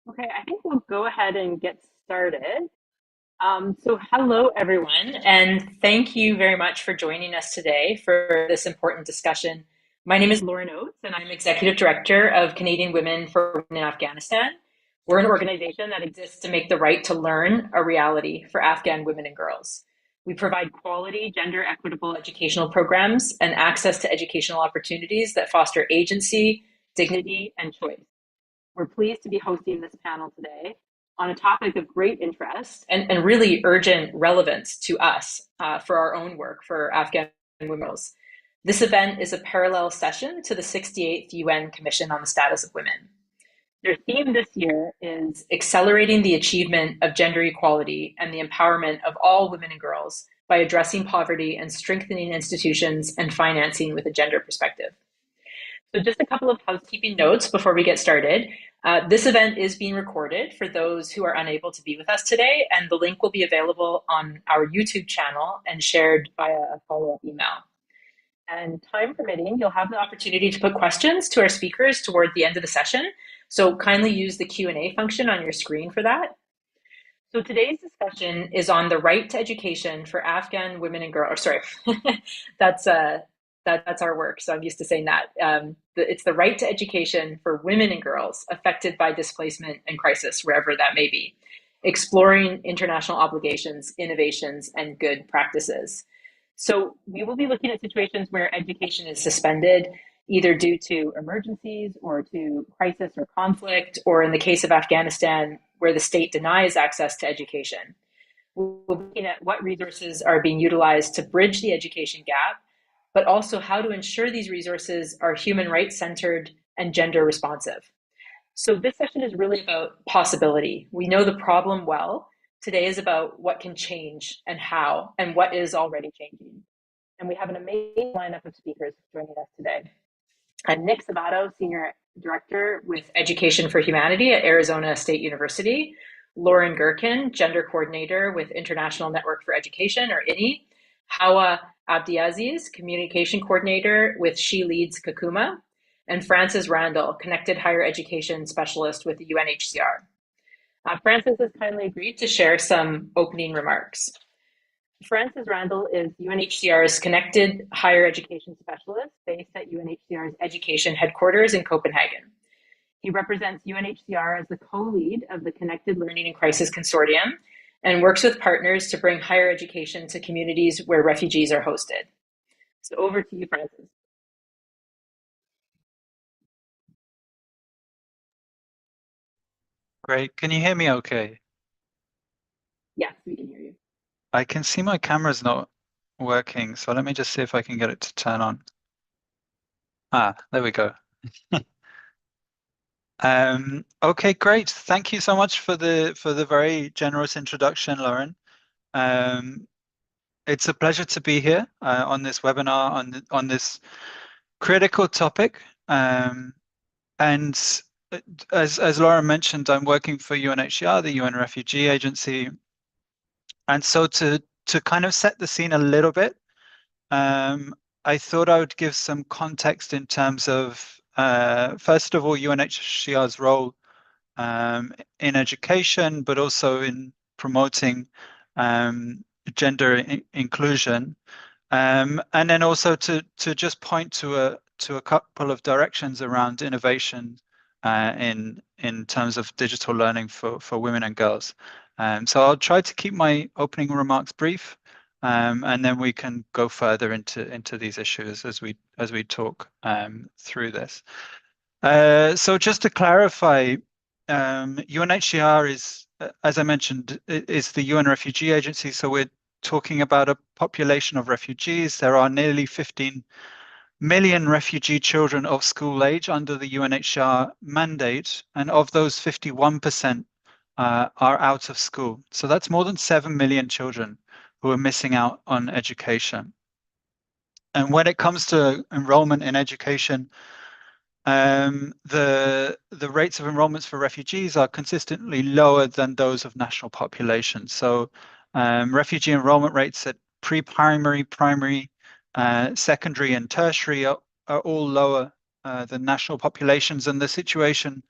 Okay, I think we'll go ahead and get started. So hello, everyone, and thank you very much for joining us today for this important discussion. My name is Lauren Oates, and I'm Executive Director of Canadian Women for Women in Afghanistan. We're an organization that exists to make the right to learn a reality for Afghan women and girls. We provide quality, gender equitable educational programs and access to educational opportunities that foster agency, dignity, and choice. We're pleased to be hosting this panel today on a topic of great interest and really urgent relevance to us for our own work for Afghan women. This event is a parallel session to the 68th UN Commission on the Status of Women. Their theme this year is accelerating the achievement of gender equality and the empowerment of all women and girls by addressing poverty and strengthening institutions and financing with a gender perspective. So just a couple of housekeeping notes before we get started. This event is being recorded for those who are unable to be with us today, and the link will be available on our YouTube channel and shared via a follow-up email. And time permitting, you'll have the opportunity to put questions to our speakers toward the end of the session. So kindly use the Q&A function on your screen for that. So today's discussion is on the right to education for Afghan women and girls. Sorry, that's our work. So I'm used to saying that. It's the right to education for women and girls affected by displacement and crisis, wherever that may be, exploring international obligations, innovations, and good practices. So we will be looking at situations where education is suspended, either due to emergencies or to crisis or conflict, or in the case of Afghanistan, where the state denies access to education. We'll be looking at what resources are being utilized to bridge the education gap, but also how to ensure these resources are human rights centered and gender responsive. So this session is really about possibility. We know the problem well. Today is about what can change and how, and what is already changing. And we have an amazing lineup of speakers joining us today. I'm Nick Sabato, Senior Director with Education for Humanity at Arizona State University. Lauren Gherkin, Gender Coordinator with International Network for Education, or INEE. Hawa Abdiaziz, Communication Coordinator with She Leads Kakuma. And Frances Randall, Connected Higher Education Specialist with the UNHCR. Frances has kindly agreed to share some opening remarks. Frances Randall is UNHCR's Connected Higher Education Specialist based at UNHCR's Education Headquarters in Copenhagen. He represents UNHCR as the co-lead of the Connected Learning and Crisis Consortium and works with partners to bring higher education to communities where refugees are hosted. So over to you, Frances. Great. Can you hear me okay? Yes, we can hear you. I can see my camera's not working, so let me just see if I can get it to turn on. Ah, there we go. Okay, great. Thank you so much for the very generous introduction, Lauren. It's a pleasure to be here on this webinar on this critical topic. And as Lauren mentioned, I'm working for UNHCR, the UN Refugee Agency. And so to kind of set the scene a little bit, I thought I would give some context in terms of, first of all, UNHCR's role in education, but also in promoting gender inclusion, and then also to just point to a couple of directions around innovation in terms of digital learning for women and girls. So I'll try to keep my opening remarks brief, and then we can go further into these issues as we talk through this. So just to clarify, UNHCR is, as I mentioned, is the UN Refugee Agency. So we're talking about a population of refugees. There are nearly 15 million refugee children of school age under the UNHCR mandate, and of those, 51% are out of school. So that's more than 7 million children who are missing out on education. And when it comes to enrollment in education, the rates of enrollments for refugees are consistently lower than those of national populations. So refugee enrollment rates at pre-primary, primary, secondary, and tertiary are all lower than national populations, and the situation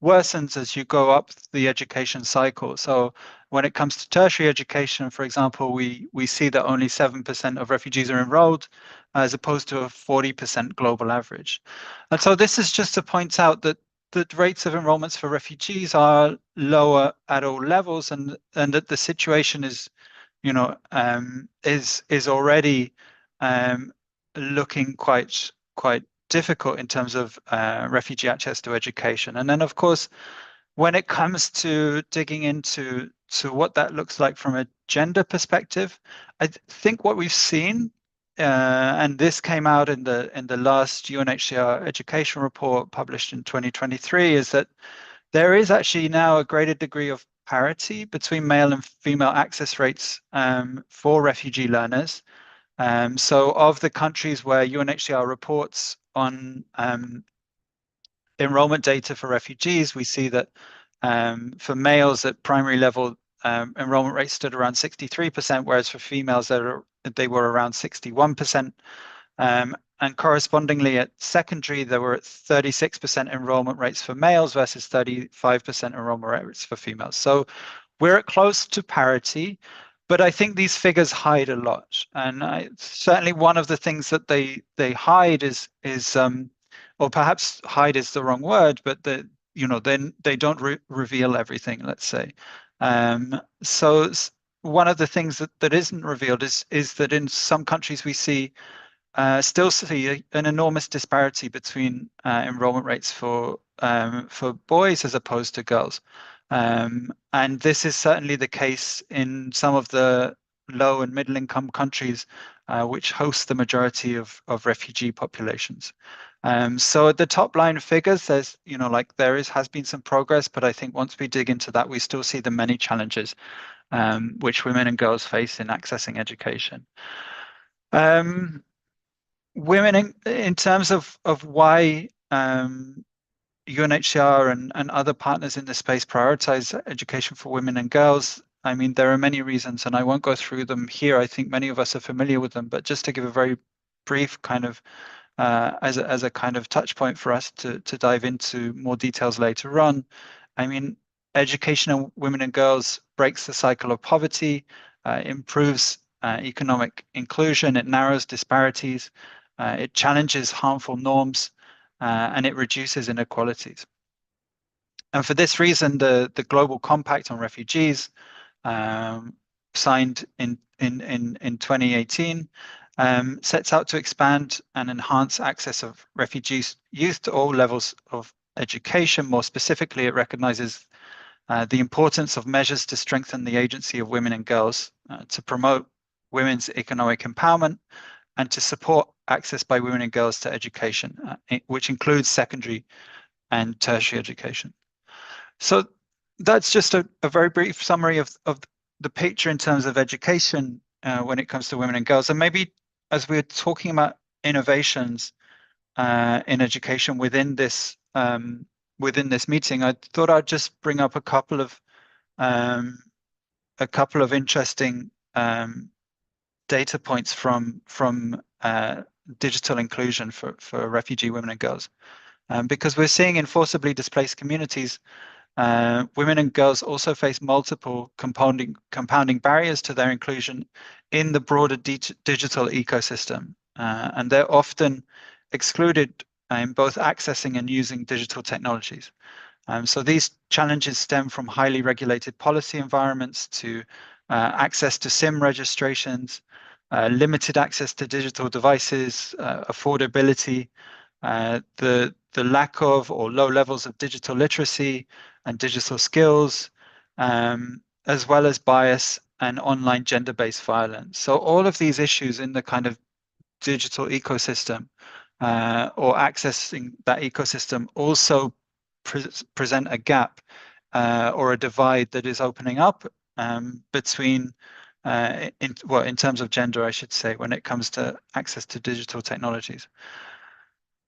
worsens as you go up the education cycle. So when it comes to tertiary education, for example, we see that only 7% of refugees are enrolled, as opposed to a 40% global average. And so this is just to point out that the rates of enrollments for refugees are lower at all levels, and that the situation is, is already looking quite difficult in terms of refugee access to education. And then, of course, when it comes to digging into what that looks like from a gender perspective, I think what we've seen, and this came out in the last UNHCR education report published in 2023, is that there is actually now a greater degree of parity between male and female access rates for refugee learners. So of the countries where UNHCR reports on enrollment data for refugees, we see that for males at primary level, enrollment rates stood around 63%, whereas for females, they were around 61%. And correspondingly at secondary, there were 36% enrollment rates for males versus 35% enrollment rates for females. So we're at close to parity, but I think these figures hide a lot. And certainly one of the things that they hide is or perhaps hide is the wrong word, but then they don't reveal everything, let's say. So one of the things that isn't revealed is that in some countries we still see an enormous disparity between enrollment rates for boys as opposed to girls. And this is certainly the case in some of the low and middle income countries which host the majority of refugee populations. So at the top line figures, there's, has been some progress, but I think once we dig into that, we still see the many challenges which women and girls face in accessing education. Women, in terms of why UNHCR and other partners in the space prioritize education for women and girls, I mean, there are many reasons, and I won't go through them here. I think many of us are familiar with them, but just to give a very brief kind of as a kind of touch point for us to dive into more details later on. I mean, education of women and girls breaks the cycle of poverty, improves economic inclusion, it narrows disparities, it challenges harmful norms, and it reduces inequalities. And for this reason, the Global Compact on Refugees, signed in 2018, sets out to expand and enhance access of refugees youth to all levels of education. More specifically, it recognizes the importance of measures to strengthen the agency of women and girls, to promote women's economic empowerment, and to support access by women and girls to education, which includes secondary and tertiary education. So that's just a very brief summary of the picture in terms of education when it comes to women and girls. And maybe as we're talking about innovations in education within this meeting, I thought I'd just bring up a couple of interesting data points from digital inclusion for refugee women and girls, because we're seeing in forcibly displaced communities, women and girls also face multiple compounding barriers to their inclusion in the broader digital ecosystem, and they're often excluded in both accessing and using digital technologies. So these challenges stem from highly regulated policy environments to access to SIM registrations, limited access to digital devices, affordability, the lack of or low levels of digital literacy and digital skills, as well as bias and online gender-based violence. So all of these issues in the kind of digital ecosystem or accessing that ecosystem also present a gap or a divide that is opening up between in terms of gender, I should say, when it comes to access to digital technologies.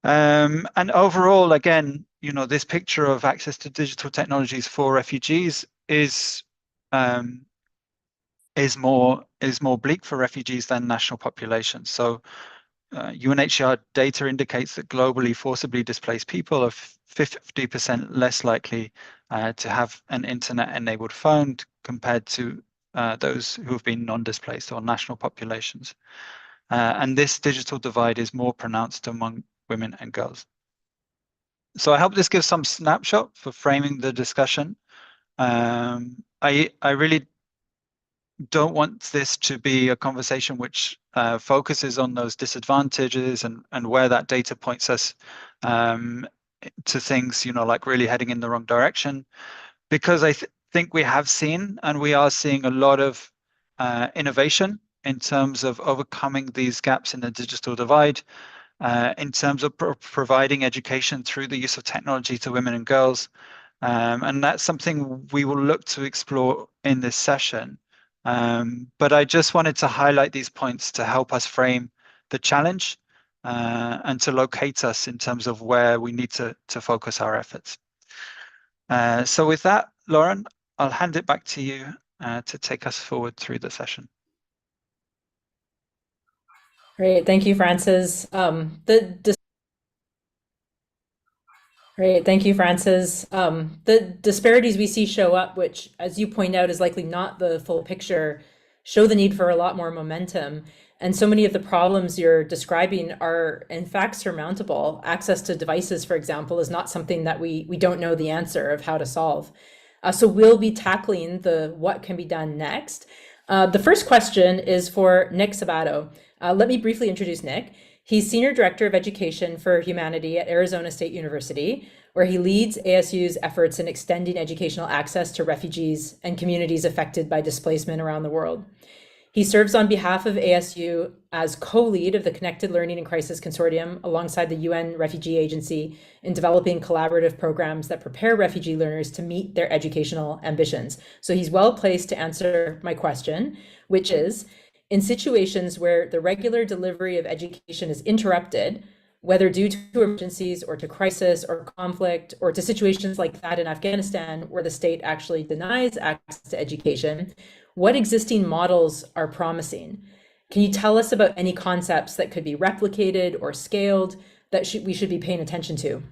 And overall, again, this picture of access to digital technologies for refugees is more bleak for refugees than national populations. So UNHCR data indicates that globally forcibly displaced people are 50% less likely to have an internet-enabled phone compared to those who have been non-displaced or national populations. And this digital divide is more pronounced among women and girls. So I hope this gives some snapshot for framing the discussion. I really don't want this to be a conversation which focuses on those disadvantages and where that data points us to things, like really heading in the wrong direction, because I think we have seen and we are seeing a lot of innovation in terms of overcoming these gaps in the digital divide, in terms of providing education through the use of technology to women and girls. And that's something we will look to explore in this session. But I just wanted to highlight these points to help us frame the challenge and to locate us in terms of where we need to focus our efforts. So with that, Lauren, I'll hand it back to you to take us forward through the session. Great, thank you, Francis. Great, thank you, Francis. The disparities we see show up, which, as you point out, is likely not the full picture, show the need for a lot more momentum. And so many of the problems you're describing are, in fact, surmountable. Access to devices, for example, is not something that we don't know the answer of how to solve. So we'll be tackling the what can be done next. The first question is for Nick Sabato. Let me briefly introduce Nick. He's Senior Director of Education for Humanity at Arizona State University, where he leads ASU's efforts in extending educational access to refugees and communities affected by displacement around the world. He serves on behalf of ASU as co-lead of the Connected Learning and Crisis Consortium alongside the UN Refugee Agency in developing collaborative programs that prepare refugee learners to meet their educational ambitions. So he's well placed to answer my question, which is, in situations where the regular delivery of education is interrupted, whether due to emergencies or to crisis or conflict or to situations like that in Afghanistan where the state actually denies access to education, what existing models are promising? Can you tell us about any concepts that could be replicated or scaled that we should be paying attention to?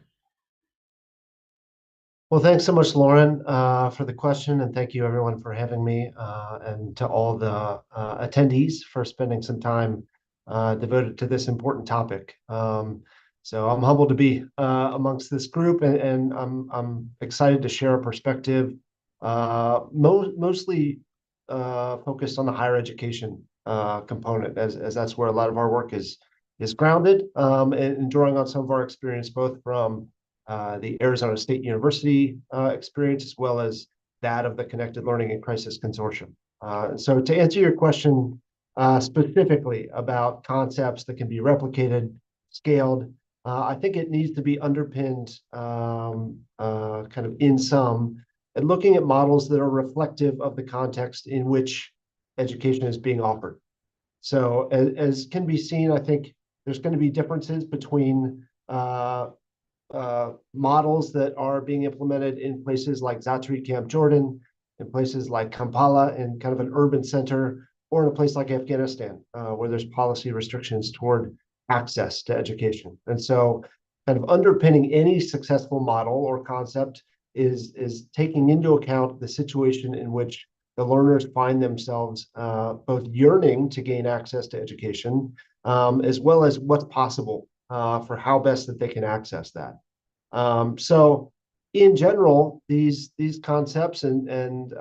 Well, thanks so much, Lauren, for the question, and thank you everyone for having me, and to all the attendees for spending some time devoted to this important topic. So I'm humbled to be amongst this group, and I'm excited to share a perspective, mostly focused on the higher education component, as that's where a lot of our work is grounded, and drawing on some of our experience both from the Arizona State University experience, as well as that of the Connected Learning and Crisis Consortium. So to answer your question specifically about concepts that can be replicated, scaled, I think it needs to be underpinned kind of in sum, and looking at models that are reflective of the context in which education is being offered. So as can be seen, I think there's going to be differences between models that are being implemented in places like Zaatari Camp, Jordan, in places like Kampala, in kind of an urban center, or in a place like Afghanistan, where there's policy restrictions toward access to education. And so kind of underpinning any successful model or concept is taking into account the situation in which the learners find themselves both yearning to gain access to education, as well as what's possible for how best that they can access that. So in general, these concepts and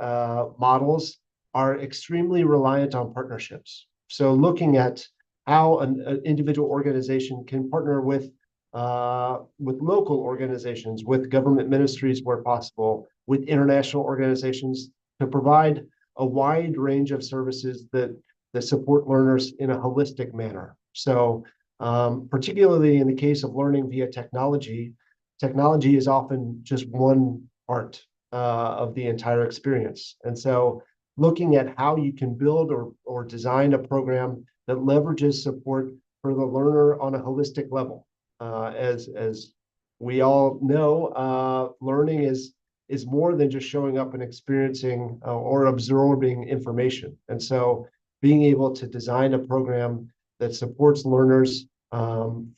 models are extremely reliant on partnerships. So looking at how an individual organization can partner with local organizations, with government ministries where possible, with international organizations to provide a wide range of services that support learners in a holistic manner. So particularly in the case of learning via technology, technology is often just one part of the entire experience. And so looking at how you can build or design a program that leverages support for the learner on a holistic level. As we all know, learning is more than just showing up and experiencing or absorbing information. And so being able to design a program that supports learners from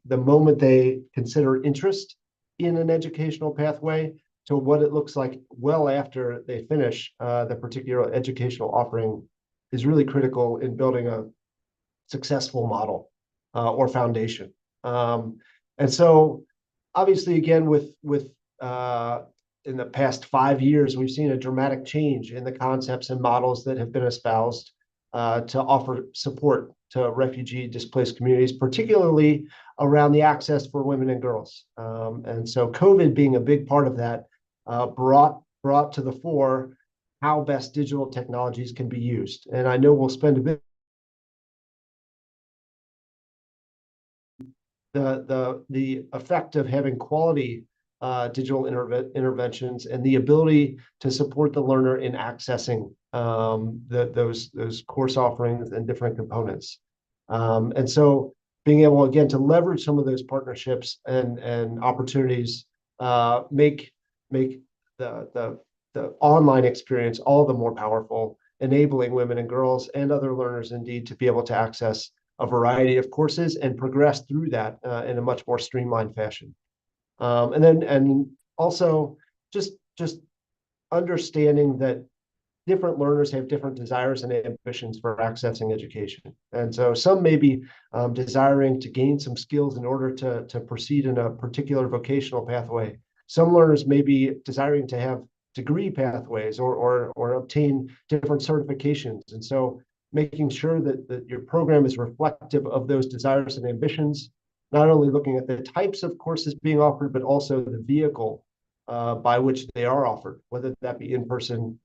the moment they consider interest in an educational pathway to what it looks like well after they finish the particular educational offering is really critical in building a successful model or foundation. And so obviously, again, with in the past 5 years, we've seen a dramatic change in the concepts and models that have been espoused to offer support to refugee displaced communities, particularly around the access for women and girls. And so COVID being a big part of that brought to the fore how best digital technologies can be used. And I know we'll spend a bit the effect of having quality digital interventions and the ability to support the learner in accessing those course offerings and different components. And so being able, again, to leverage some of those partnerships and opportunities make the online experience all the more powerful, enabling women and girls and other learners indeed to be able to access a variety of courses and progress through that in a much more streamlined fashion. And also just understanding that different learners have different desires and ambitions for accessing education. And so some may be desiring to gain some skills in order to proceed in a particular vocational pathway. Some learners may be desiring to have degree pathways or obtain different certifications. And so making sure that your program is reflective of those desires and ambitions, not only looking at the types of courses being offered, but also the vehicle by which they are offered, whether that be in-person,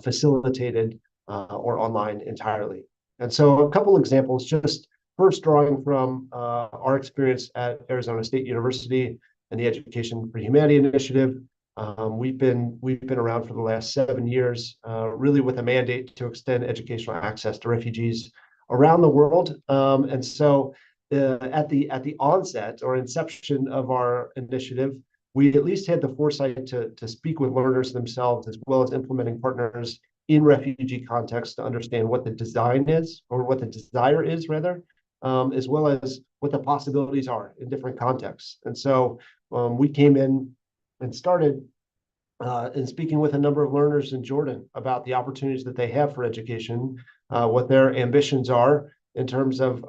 facilitated, or online entirely. And so a couple examples, just first drawing from our experience at Arizona State University and the Education for Humanity Initiative. We've been around for the last 7 years, really with a mandate to extend educational access to refugees around the world. And so at the onset or inception of our initiative, we at least had the foresight to speak with learners themselves, as well as implementing partners in refugee context to understand what the design is, or what the desire is rather, as well as what the possibilities are in different contexts. And so we came in and started in speaking with a number of learners in Jordan about the opportunities that they have for education, what their ambitions are in terms of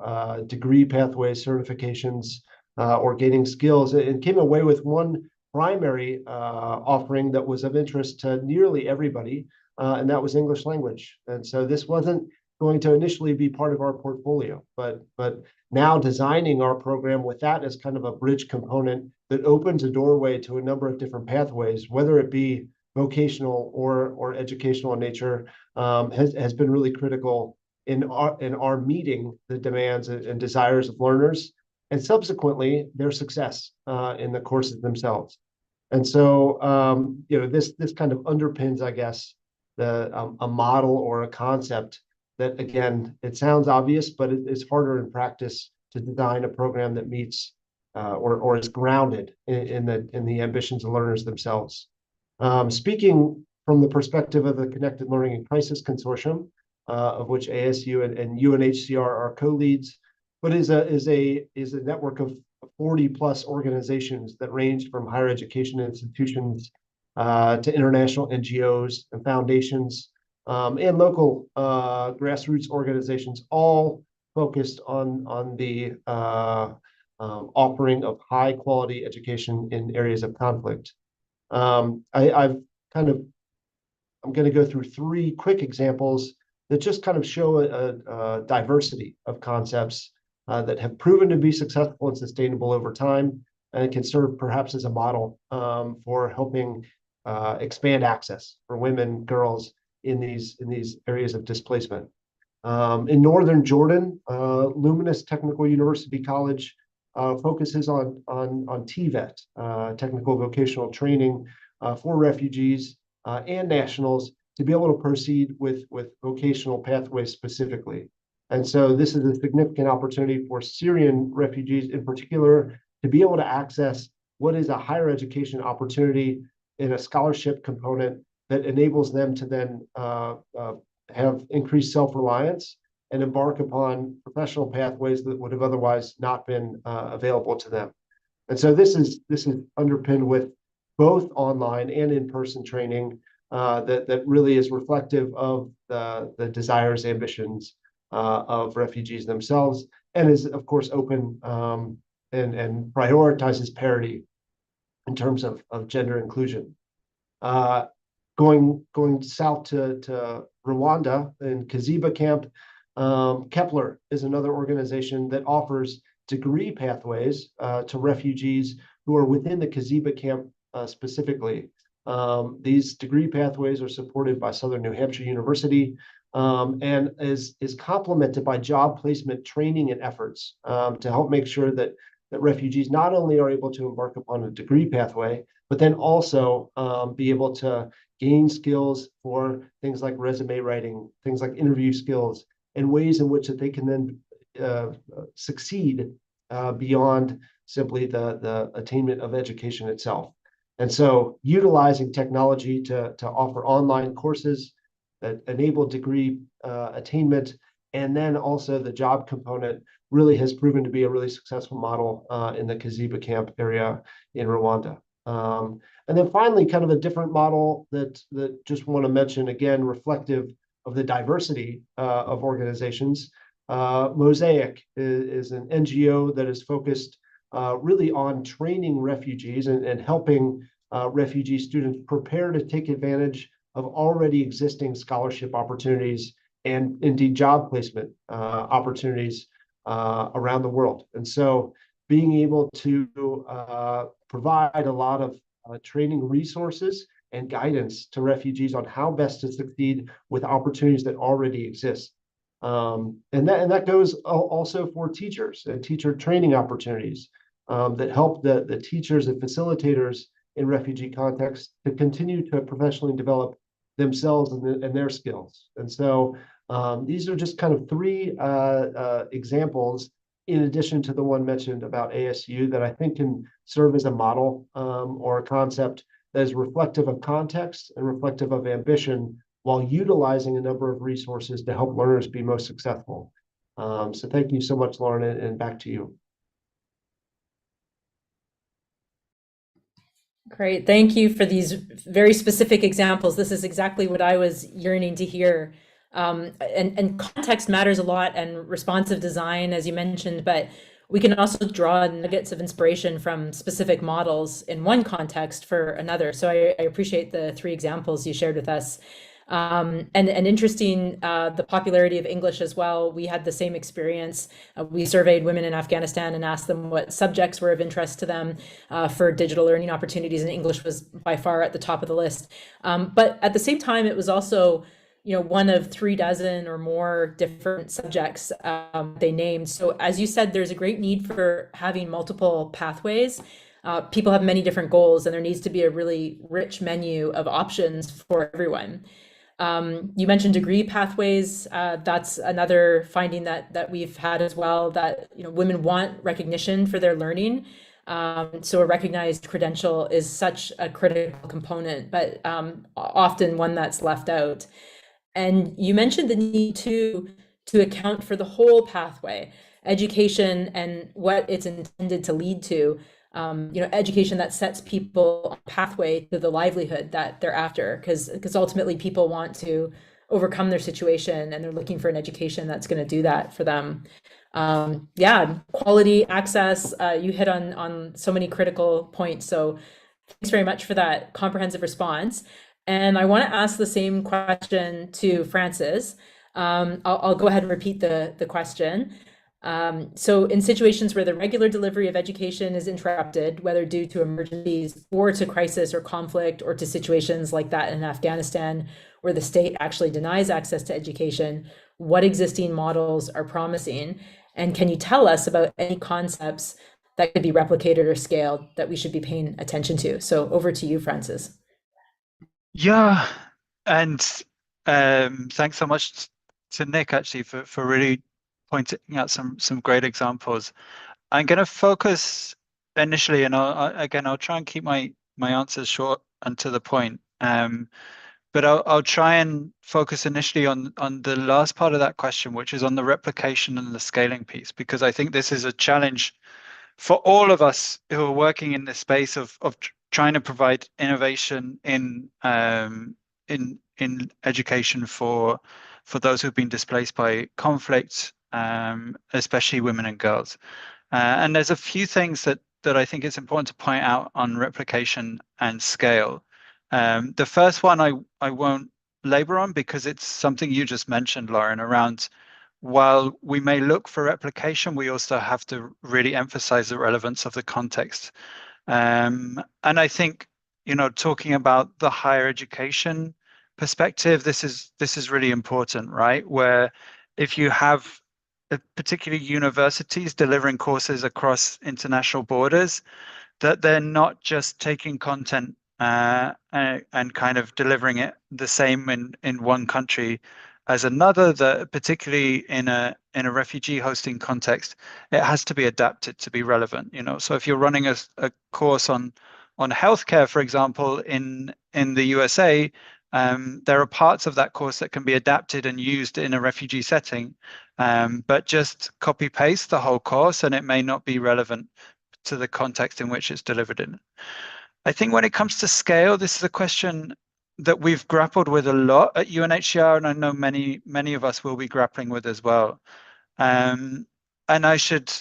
degree pathways, certifications, or gaining skills, and came away with one primary offering that was of interest to nearly everybody, and that was English language. And so this wasn't going to initially be part of our portfolio, but now designing our program with that as kind of a bridge component that opens a doorway to a number of different pathways, whether it be vocational or educational in nature, has been really critical in our meeting the demands and desires of learners, and subsequently their success in the courses themselves. And so this kind of underpins, I guess, a model or a concept that, again, it sounds obvious, but it's harder in practice to design a program that meets or is grounded in the ambitions of learners themselves. Speaking from the perspective of the Connected Learning in Crisis Consortium, of which ASU and UNHCR are co-leads, but is a network of 40 plus organizations that range from higher education institutions to international NGOs and foundations, and local grassroots organizations, all focused on the offering of high quality education in areas of conflict. I'm going to go through 3 quick examples that just kind of show a diversity of concepts that have proven to be successful and sustainable over time, and can serve perhaps as a model for helping expand access for women, girls in these areas of displacement. In northern Jordan, Luminous Technical University College focuses on TVET, technical vocational training for refugees and nationals to be able to proceed with vocational pathways specifically. And so this is a significant opportunity for Syrian refugees in particular to be able to access what is a higher education opportunity in a scholarship component that enables them to then have increased self-reliance and embark upon professional pathways that would have otherwise not been available to them. And so this is underpinned with both online and in-person training that really is reflective of the desires, ambitions of refugees themselves, and is of course open and prioritizes parity in terms of gender inclusion. Uh, going south to Rwanda in Kiziba camp, Kepler is another organization that offers degree pathways to refugees who are within the Kiziba camp specifically. These degree pathways are supported by Southern New Hampshire University and is complemented by job placement training and efforts to help make sure that refugees not only are able to embark upon a degree pathway, but then also be able to gain skills for things like resume writing, things like interview skills, and ways in which that they can then succeed beyond simply the attainment of education itself. And so utilizing technology to offer online courses that enable degree attainment, and then also the job component really has proven to be a really successful model in the Kiziba camp area in Rwanda. And then finally, kind of a different model that just want to mention, again, reflective of the diversity of organizations. Mosaic is an NGO that is focused really on training refugees and helping refugee students prepare to take advantage of already existing scholarship opportunities and indeed job placement opportunities around the world. And so being able to provide a lot of training resources and guidance to refugees on how best to succeed with opportunities that already exist. And that goes also for teachers and teacher training opportunities that help the teachers and facilitators in refugee contexts to continue to professionally develop themselves and their skills. And so these are just kind of three examples in addition to the one mentioned about ASU that I think can serve as a model or a concept that is reflective of context and reflective of ambition while utilizing a number of resources to help learners be most successful. So thank you so much, Lauren, and back to you. Great. Thank you for these very specific examples. This is exactly what I was yearning to hear. And context matters a lot, and responsive design, as you mentioned, but we can also draw nuggets of inspiration from specific models in one context for another. So I appreciate the three examples you shared with us. And interesting, the popularity of English as well. We had the same experience. We surveyed women in Afghanistan and asked them what subjects were of interest to them for digital learning opportunities, and English was by far at the top of the list. But at the same time, it was also one of 36 or more different subjects they named. So as you said, there's a great need for having multiple pathways. People have many different goals, and there needs to be a really rich menu of options for everyone. You mentioned degree pathways. That's another finding that we've had as well, that women want recognition for their learning. So a recognized credential is such a critical component, but often one that's left out. And you mentioned the need to account for the whole pathway, education and what it's intended to lead to. Education that sets people on a pathway to the livelihood that they're after, because ultimately people want to overcome their situation and they're looking for an education that's going to do that for them. Yeah, quality access. You hit on so many critical points. So thanks very much for that comprehensive response. And I want to ask the same question to Francis. I'll go ahead and repeat the question. So in situations where the regular delivery of education is interrupted, whether due to emergencies or to crisis or conflict or to situations like that in Afghanistan, where the state actually denies access to education, what existing models are promising? And can you tell us about any concepts that could be replicated or scaled that we should be paying attention to? So over to you, Francis. Yeah, and thanks so much to Nick actually for really pointing out some great examples. I'm going to focus initially, and I'll try and keep my answers short and to the point. But I'll try and focus initially on the last part of that question, which is on the replication and the scaling piece, because I think this is a challenge for all of us who are working in this space of trying to provide innovation in education for those who've been displaced by conflict, especially women and girls. And there's a few things that I think it's important to point out on replication and scale. The first one I won't labor on because it's something you just mentioned, Lauren, around while we may look for replication, we also have to really emphasize the relevance of the context. And I think, talking about the higher education perspective, this is really important, right? Where if you have particularly universities delivering courses across international borders, that they're not just taking content and kind of delivering it the same in one country as another, that particularly in a refugee hosting context, it has to be adapted to be relevant. So if you're running a course on healthcare, for example, in the USA, there are parts of that course that can be adapted and used in a refugee setting, but just copy paste the whole course and it may not be relevant to the context in which it's delivered in. I think when it comes to scale, this is a question that we've grappled with a lot at UNHCR, and I know many of us will be grappling with as well. And I should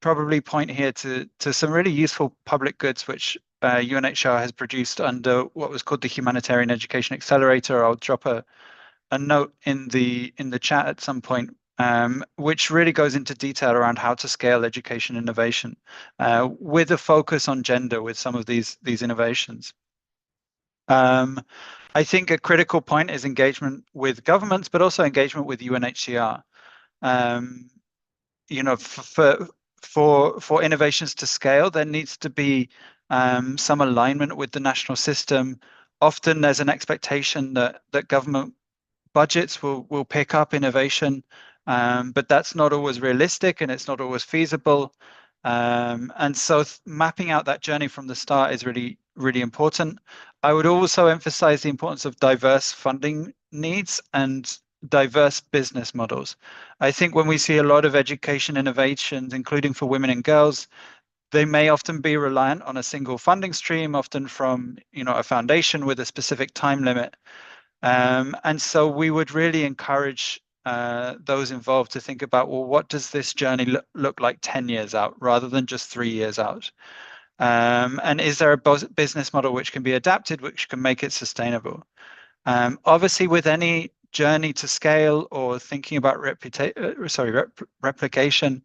probably point here to some really useful public goods which UNHCR has produced under what was called the Humanitarian Education Accelerator. I'll drop a note in the chat at some point, which really goes into detail around how to scale education innovation with a focus on gender with some of these innovations. I think a critical point is engagement with governments, but also engagement with UNHCR. For innovations to scale, there needs to be some alignment with the national system. Often there's an expectation that government budgets will pick up innovation, but that's not always realistic and it's not always feasible. And so mapping out that journey from the start is really, really important. I would also emphasize the importance of diverse funding needs and diverse business models. I think when we see a lot of education innovations, including for women and girls, they may often be reliant on a single funding stream, often from a foundation with a specific time limit. And so we would really encourage those involved to think about, well, what does this journey look like 10 years out rather than just 3 years out? And is there a business model which can be adapted, which can make it sustainable? Obviously, with any journey to scale or thinking about replication,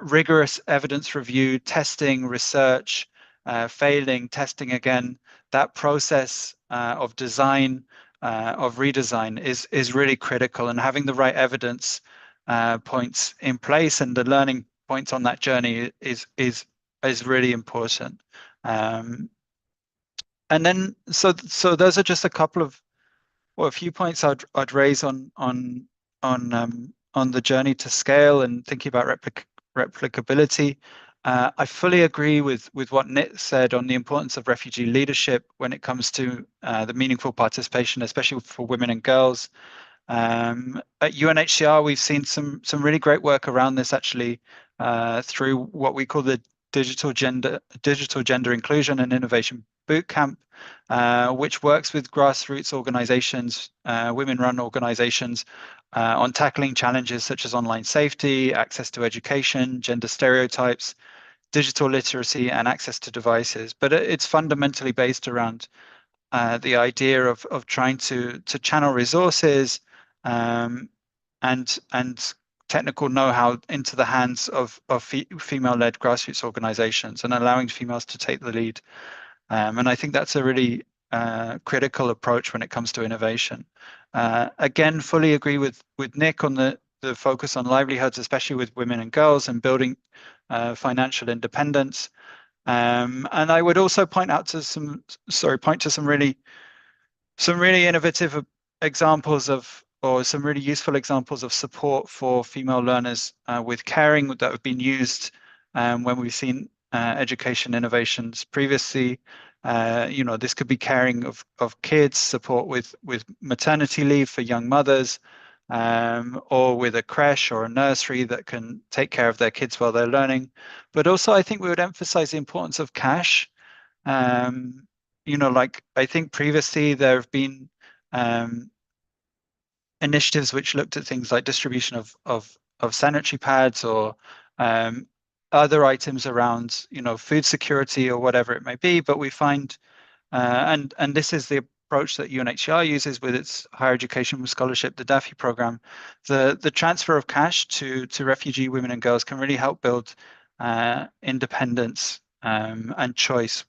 rigorous evidence review, testing, research, failing, testing again, that process of design, of redesign is really critical, and having the right evidence points in place and the learning points on that journey is really important. And then so those are just a couple of a few points I'd raise on the journey to scale and thinking about replicability. I fully agree with what Nit said on the importance of refugee leadership when it comes to the meaningful participation, especially for women and girls. At UNHCR, we've seen some really great work around this actually through what we call the Digital Gender Inclusion and Innovation Bootcamp, which works with grassroots organizations, women-run organizations, on tackling challenges such as online safety, access to education, gender stereotypes, digital literacy, and access to devices. But it's fundamentally based around the idea of trying to channel resources and technical know-how into the hands of female-led grassroots organizations and allowing females to take the lead. And I think that's a really critical approach when it comes to innovation. Again, fully agree with Nick on the focus on livelihoods, especially with women and girls, and building financial independence. And I would also point to some really innovative examples or some really useful examples of support for female learners with caring that have been used when we've seen education innovations previously. This could be caring of kids, support with maternity leave for young mothers, or with a creche or a nursery that can take care of their kids while they're learning. But also, I think we would emphasize the importance of cash. Like I think previously there have been initiatives which looked at things like distribution of sanitary pads or other items around, food security or whatever it may be. But we find, and this is the approach that UNHCR uses with its higher education scholarship, the DAFI program, the transfer of cash to refugee women and girls can really help build independence and choice,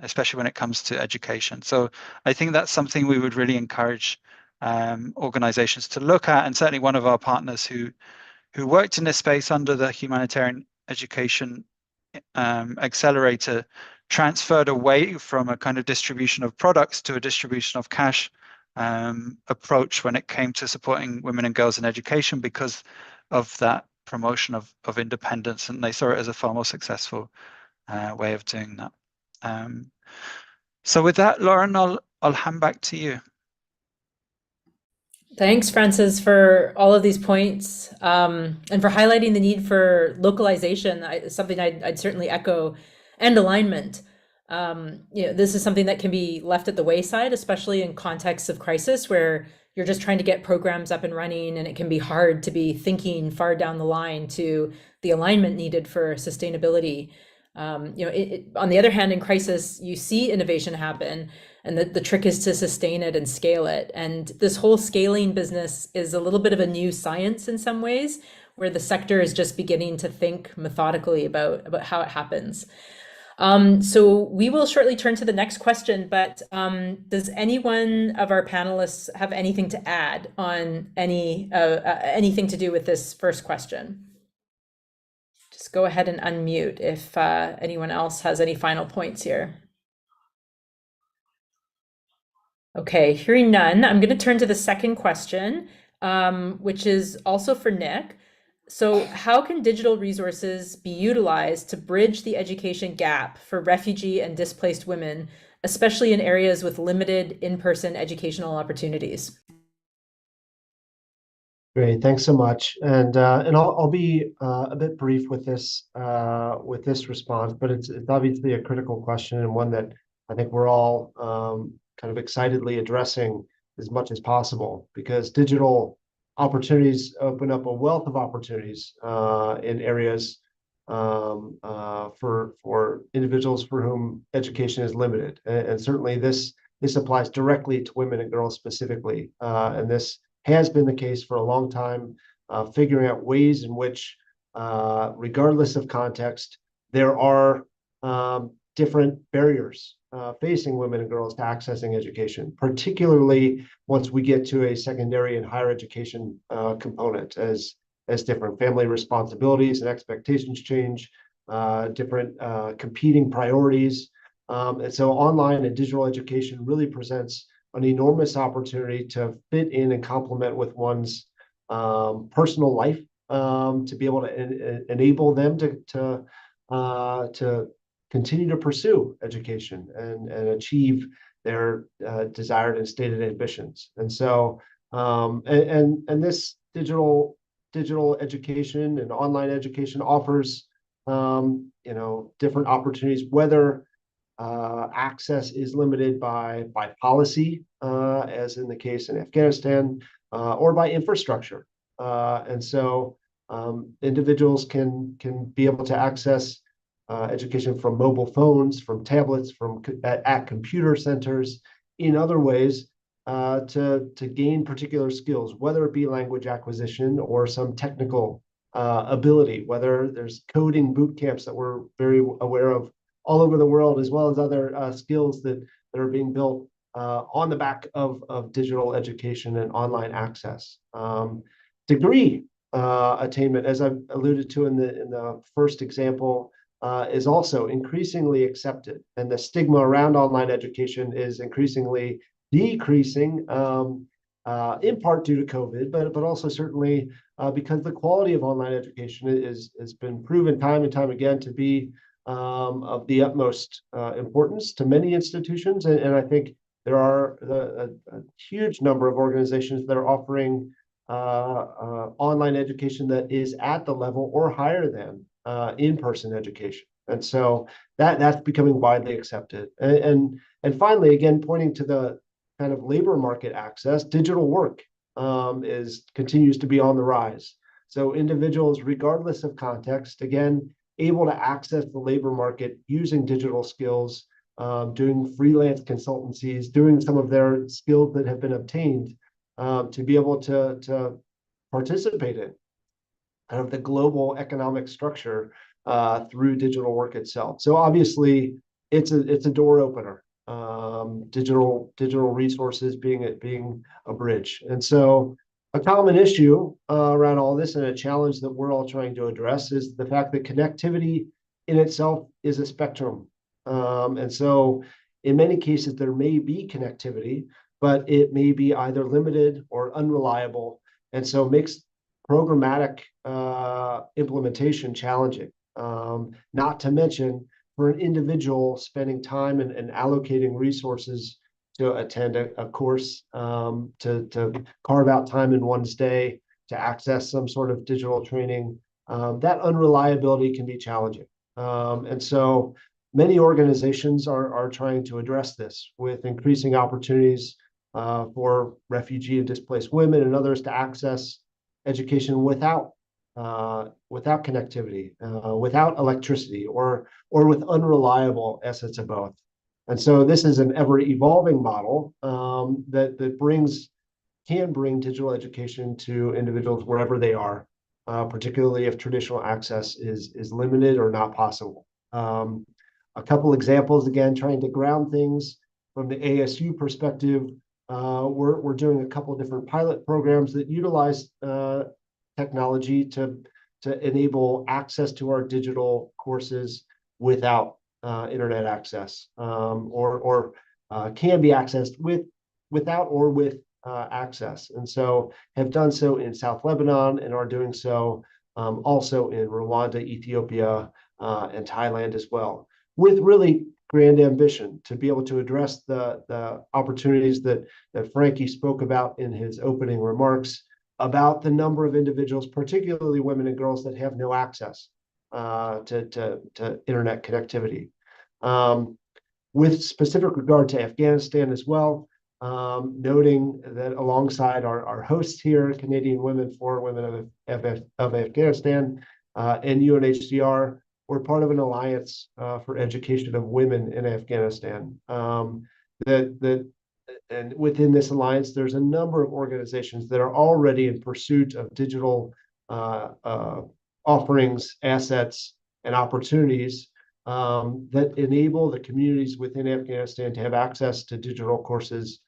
especially when it comes to education. So I think that's something we would really encourage organizations to look at. And certainly one of our partners who worked in this space under the Humanitarian Education Accelerator transferred away from a kind of distribution of products to a distribution of cash approach when it came to supporting women and girls in education because of that promotion of independence, and they saw it as a far more successful way of doing that. So with that, Lauren, I'll hand back to you. Thanks, Francis, for all of these points and for highlighting the need for localization. Something I'd certainly echo, and alignment. This is something that can be left at the wayside, especially in contexts of crisis where you're just trying to get programs up and running, and it can be hard to be thinking far down the line to the alignment needed for sustainability. On the other hand, in crisis, you see innovation happen, and the trick is to sustain it and scale it. And this whole scaling business is a little bit of a new science in some ways, where the sector is just beginning to think methodically about how it happens. So we will shortly turn to the next question, but does anyone of our panelists have anything to add on anything to do with this first question? Just go ahead and unmute if anyone else has any final points here. Okay, hearing none, I'm going to turn to the second question, which is also for Nick. So how can digital resources be utilized to bridge the education gap for refugee and displaced women, especially in areas with limited in-person educational opportunities? Great, thanks so much. And I'll be a bit brief with this response, but it's obviously a critical question and one that I think we're all kind of excitedly addressing as much as possible, because digital opportunities open up a wealth of opportunities in areas for individuals for whom education is limited, and certainly this applies directly to women and girls specifically, and this has been the case for a long time, figuring out ways in which, regardless of context, there are different barriers facing women and girls to accessing education, particularly once we get to a secondary and higher education component, as different family responsibilities and expectations change, different competing priorities. And so online and digital education really presents an enormous opportunity to fit in and complement with one's personal life, to be able to enable them to continue to pursue education and achieve their desired and stated ambitions. And so and this digital education and online education offers different opportunities, whether access is limited by policy, as in the case in Afghanistan, or by infrastructure. And so individuals can be able to access education from mobile phones, from tablets, at computer centers, in other ways, to gain particular skills, whether it be language acquisition or some technical ability, whether there's coding boot camps that we're very aware of all over the world, as well as other skills that are being built on the back of digital education and online access. Degree attainment, as I've alluded to in the first example, is also increasingly accepted, and the stigma around online education is increasingly decreasing, in part due to COVID, but also certainly because the quality of online education has been proven time and time again to be of the utmost importance to many institutions, and I think there are a huge number of organizations that are offering online education that is at the level or higher than in-person education. And so that's becoming widely accepted. And finally, again, pointing to the kind of labor market access, digital work continues to be on the rise. So individuals, regardless of context, again, able to access the labor market using digital skills, doing freelance consultancies, doing some of their skills that have been obtained to be able to participate in kind of the global economic structure through digital work itself. So obviously, it's a door opener. Digital resources being a bridge, and so a common issue around all this and a challenge that we're all trying to address is the fact that connectivity in itself is a spectrum, and so in many cases there may be connectivity, but it may be either limited or unreliable, and so makes programmatic implementation challenging. Not to mention for an individual spending time and allocating resources to attend a course, to carve out time in one's day to access some sort of digital training, that unreliability can be challenging. And so many organizations are trying to address this with increasing opportunities for refugee and displaced women and others to access education without connectivity, without electricity, or with unreliable assets of both. And so this is an ever evolving model that can bring digital education to individuals wherever they are, particularly if traditional access is limited or not possible. A couple examples, again, trying to ground things from the ASU perspective. We're doing a couple of different pilot programs that utilize technology to enable access to our digital courses without internet access, or can be accessed without or with access. And so have done so in South Lebanon and are doing so also in Rwanda, Ethiopia, and Thailand as well, with really grand ambition to be able to address the opportunities that Frankie spoke about in his opening remarks about the number of individuals, particularly women and girls, that have no access to internet connectivity. With specific regard to Afghanistan as well, noting that alongside our hosts here, Canadian Women for Women of Afghanistan and UNHCR, we're part of an alliance for education of women in Afghanistan. And within this alliance, there's a number of organizations that are already in pursuit of digital offerings, assets, and opportunities that enable the communities within Afghanistan to have access to digital courses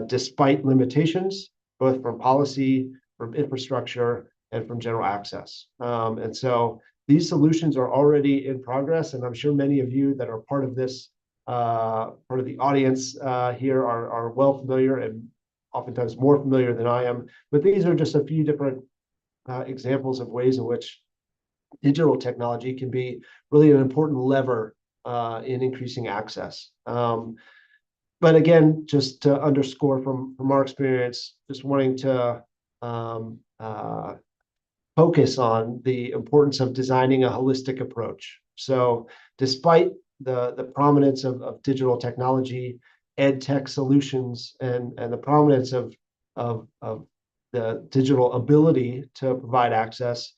despite limitations, both from policy, from infrastructure, and from general access. And so these solutions are already in progress, and I'm sure many of you that are part of this, part of the audience here are well familiar and oftentimes more familiar than I am. But these are just a few different examples of ways in which digital technology can be really an important lever in increasing access. But again, just to underscore from our experience, just wanting to focus on the importance of designing a holistic approach. So despite the prominence of digital technology, ed tech solutions, and the prominence of the digital ability to provide access,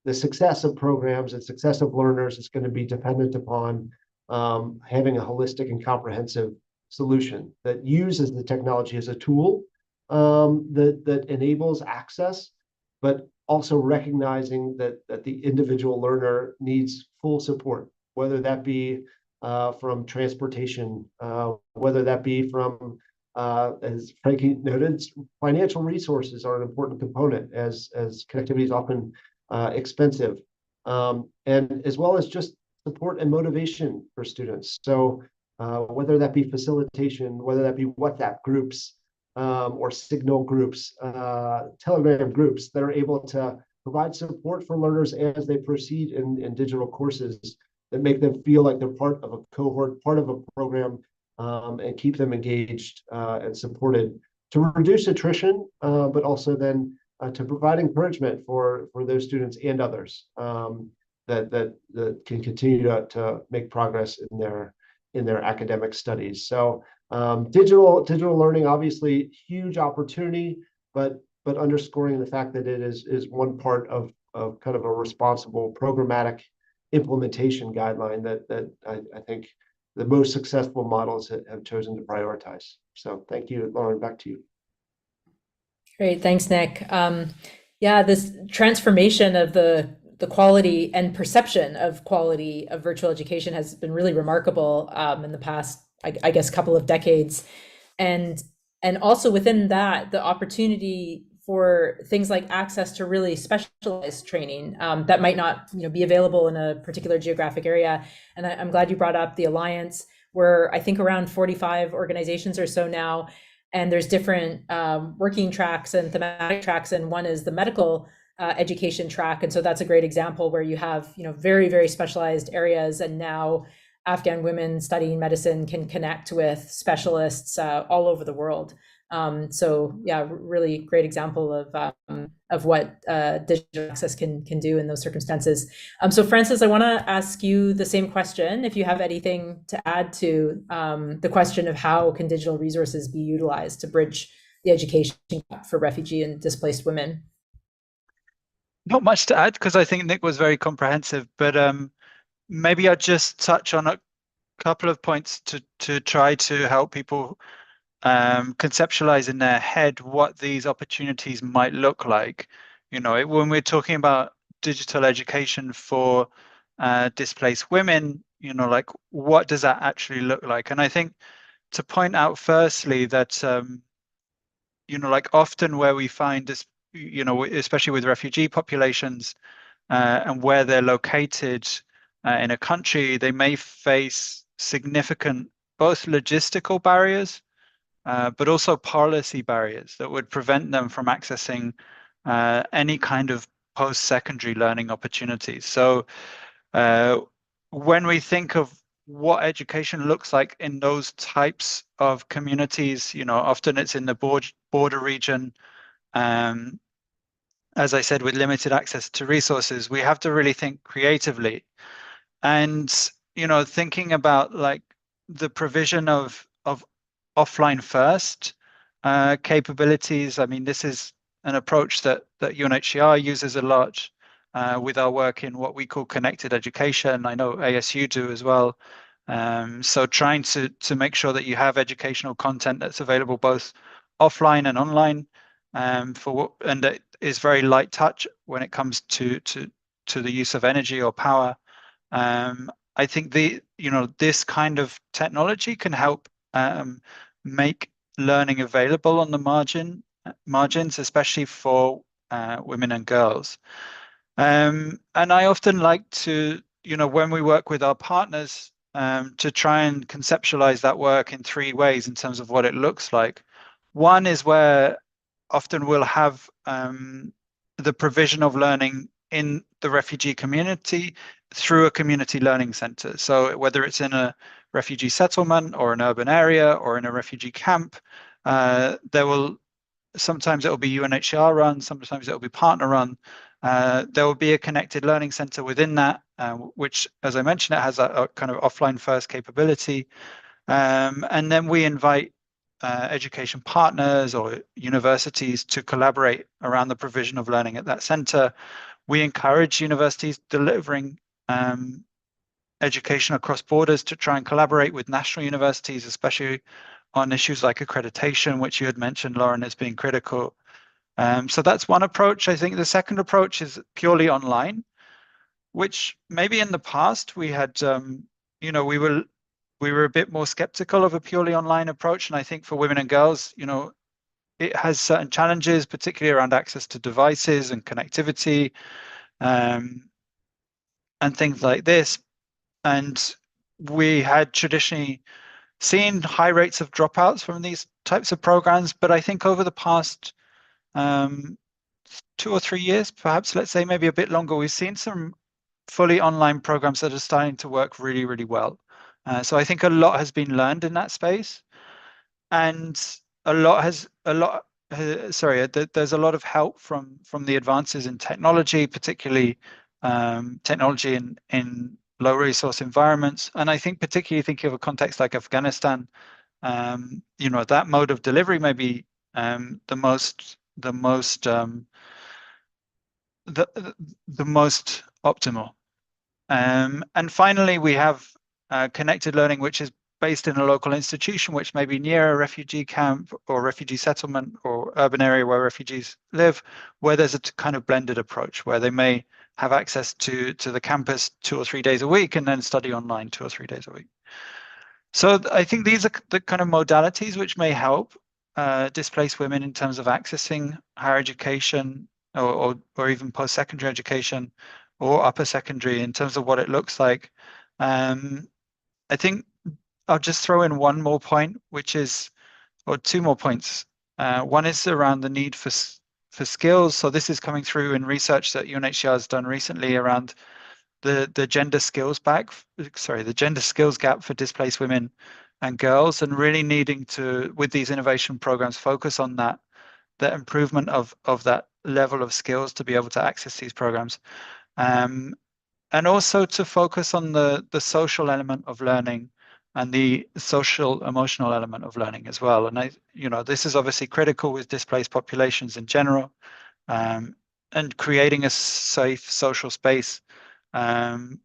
the success of programs and success of learners is going to be dependent upon having a holistic and comprehensive solution that uses the technology as a tool that enables access, but also recognizing that the individual learner needs full support, whether that be from transportation, whether that be from, as Frankie noted, financial resources are an important component as connectivity is often expensive, and as well as just support and motivation for students. So whether that be facilitation, whether that be WhatsApp groups, or Signal groups, Telegram groups that are able to provide support for learners as they proceed in digital courses that make them feel like they're part of a cohort, part of a program, and keep them engaged and supported to reduce attrition, but also then to provide encouragement for those students and others that can continue to make progress in their academic studies. So digital learning, obviously huge opportunity, but underscoring the fact that it is one part of kind of a responsible programmatic implementation guideline that I think the most successful models have chosen to prioritize. So thank you, Lauren, back to you. Great, thanks, Nick. Yeah, this transformation of the quality and perception of quality of virtual education has been really remarkable in the past, I guess, couple of decades, and also within that, the opportunity for things like access to really specialized training that might not, be available in a particular geographic area. And I'm glad you brought up the Alliance. We're, I think, around 45 organizations or so now, and there's different working tracks and thematic tracks, and one is the medical education track. And so that's a great example where you have, very, very specialized areas, and now Afghan women studying medicine can connect with specialists all over the world. So yeah, really great example of what digital access can do in those circumstances. So Francis, I want to ask you the same question. If you have anything to add to the question of how can digital resources be utilized to bridge the education gap for refugee and displaced women? Not much to add because I think Nick was very comprehensive, but maybe I'll just touch on a couple of points to try to help people conceptualize in their head what these opportunities might look like. When we're talking about digital education for displaced women, like what does that actually look like? And I think to point out firstly that, like often where we find this, especially with refugee populations and where they're located in a country, they may face significant both logistical barriers but also policy barriers that would prevent them from accessing any kind of post-secondary learning opportunities. So when we think of what education looks like in those types of communities, often it's in the border region. As I said, with limited access to resources, we have to really think creatively. And, thinking about like the provision of offline first capabilities. I mean, this is an approach that UNHCR uses a lot with our work in what we call connected education. I know ASU do as well. So trying to make sure that you have educational content that's available both offline and online and that is very light touch when it comes to the use of energy or power. I think this kind of technology can help make learning available on the margins, especially for women and girls. And I often like to, when we work with our partners, to try and conceptualize that work in three ways in terms of what it looks like. One is where often we'll have the provision of learning in the refugee community through a community learning center. So whether it's in a refugee settlement or an urban area or in a refugee camp, sometimes it will be UNHCR run, sometimes it will be partner run. There will be a connected learning center within that, which, as I mentioned, it has a kind of offline first capability. And then we invite education partners or universities to collaborate around the provision of learning at that center. We encourage universities delivering education across borders to try and collaborate with national universities, especially on issues like accreditation, which you had mentioned, Lauren, as being critical. So that's one approach. I think the second approach is purely online, which maybe in the past we had, we were a bit more skeptical of a purely online approach. And I think for women and girls, it has certain challenges, particularly around access to devices and connectivity and things like this. And we had traditionally seen high rates of dropouts from these types of programs. But I think over the past 2 or 3 years, perhaps, let's say maybe a bit longer, we've seen some fully online programs that are starting to work really, really well. So I think a lot has been learned in that space. And there's a lot of help from the advances in technology, particularly technology in low resource environments. And I think particularly thinking of a context like Afghanistan, that mode of delivery may be the most optimal. And finally, we have connected learning, which is based in a local institution, which may be near a refugee camp or refugee settlement or urban area where refugees live, where there's a kind of blended approach, where they may have access to the campus 2 or 3 days a week and then study online 2 or 3 days a week. So I think these are the kind of modalities which may help displaced women in terms of accessing higher education or even post-secondary education or upper secondary in terms of what it looks like. I think I'll just throw in one more point, or two more points. One is around the need for skills. So this is coming through in research that UNHCR has done recently around the gender skills gap for displaced women and girls, and really needing to, with these innovation programs, focus on that improvement of that level of skills to be able to access these programs. And also to focus on the social element of learning and the social emotional element of learning as well. And this is obviously critical with displaced populations in general, and creating a safe social space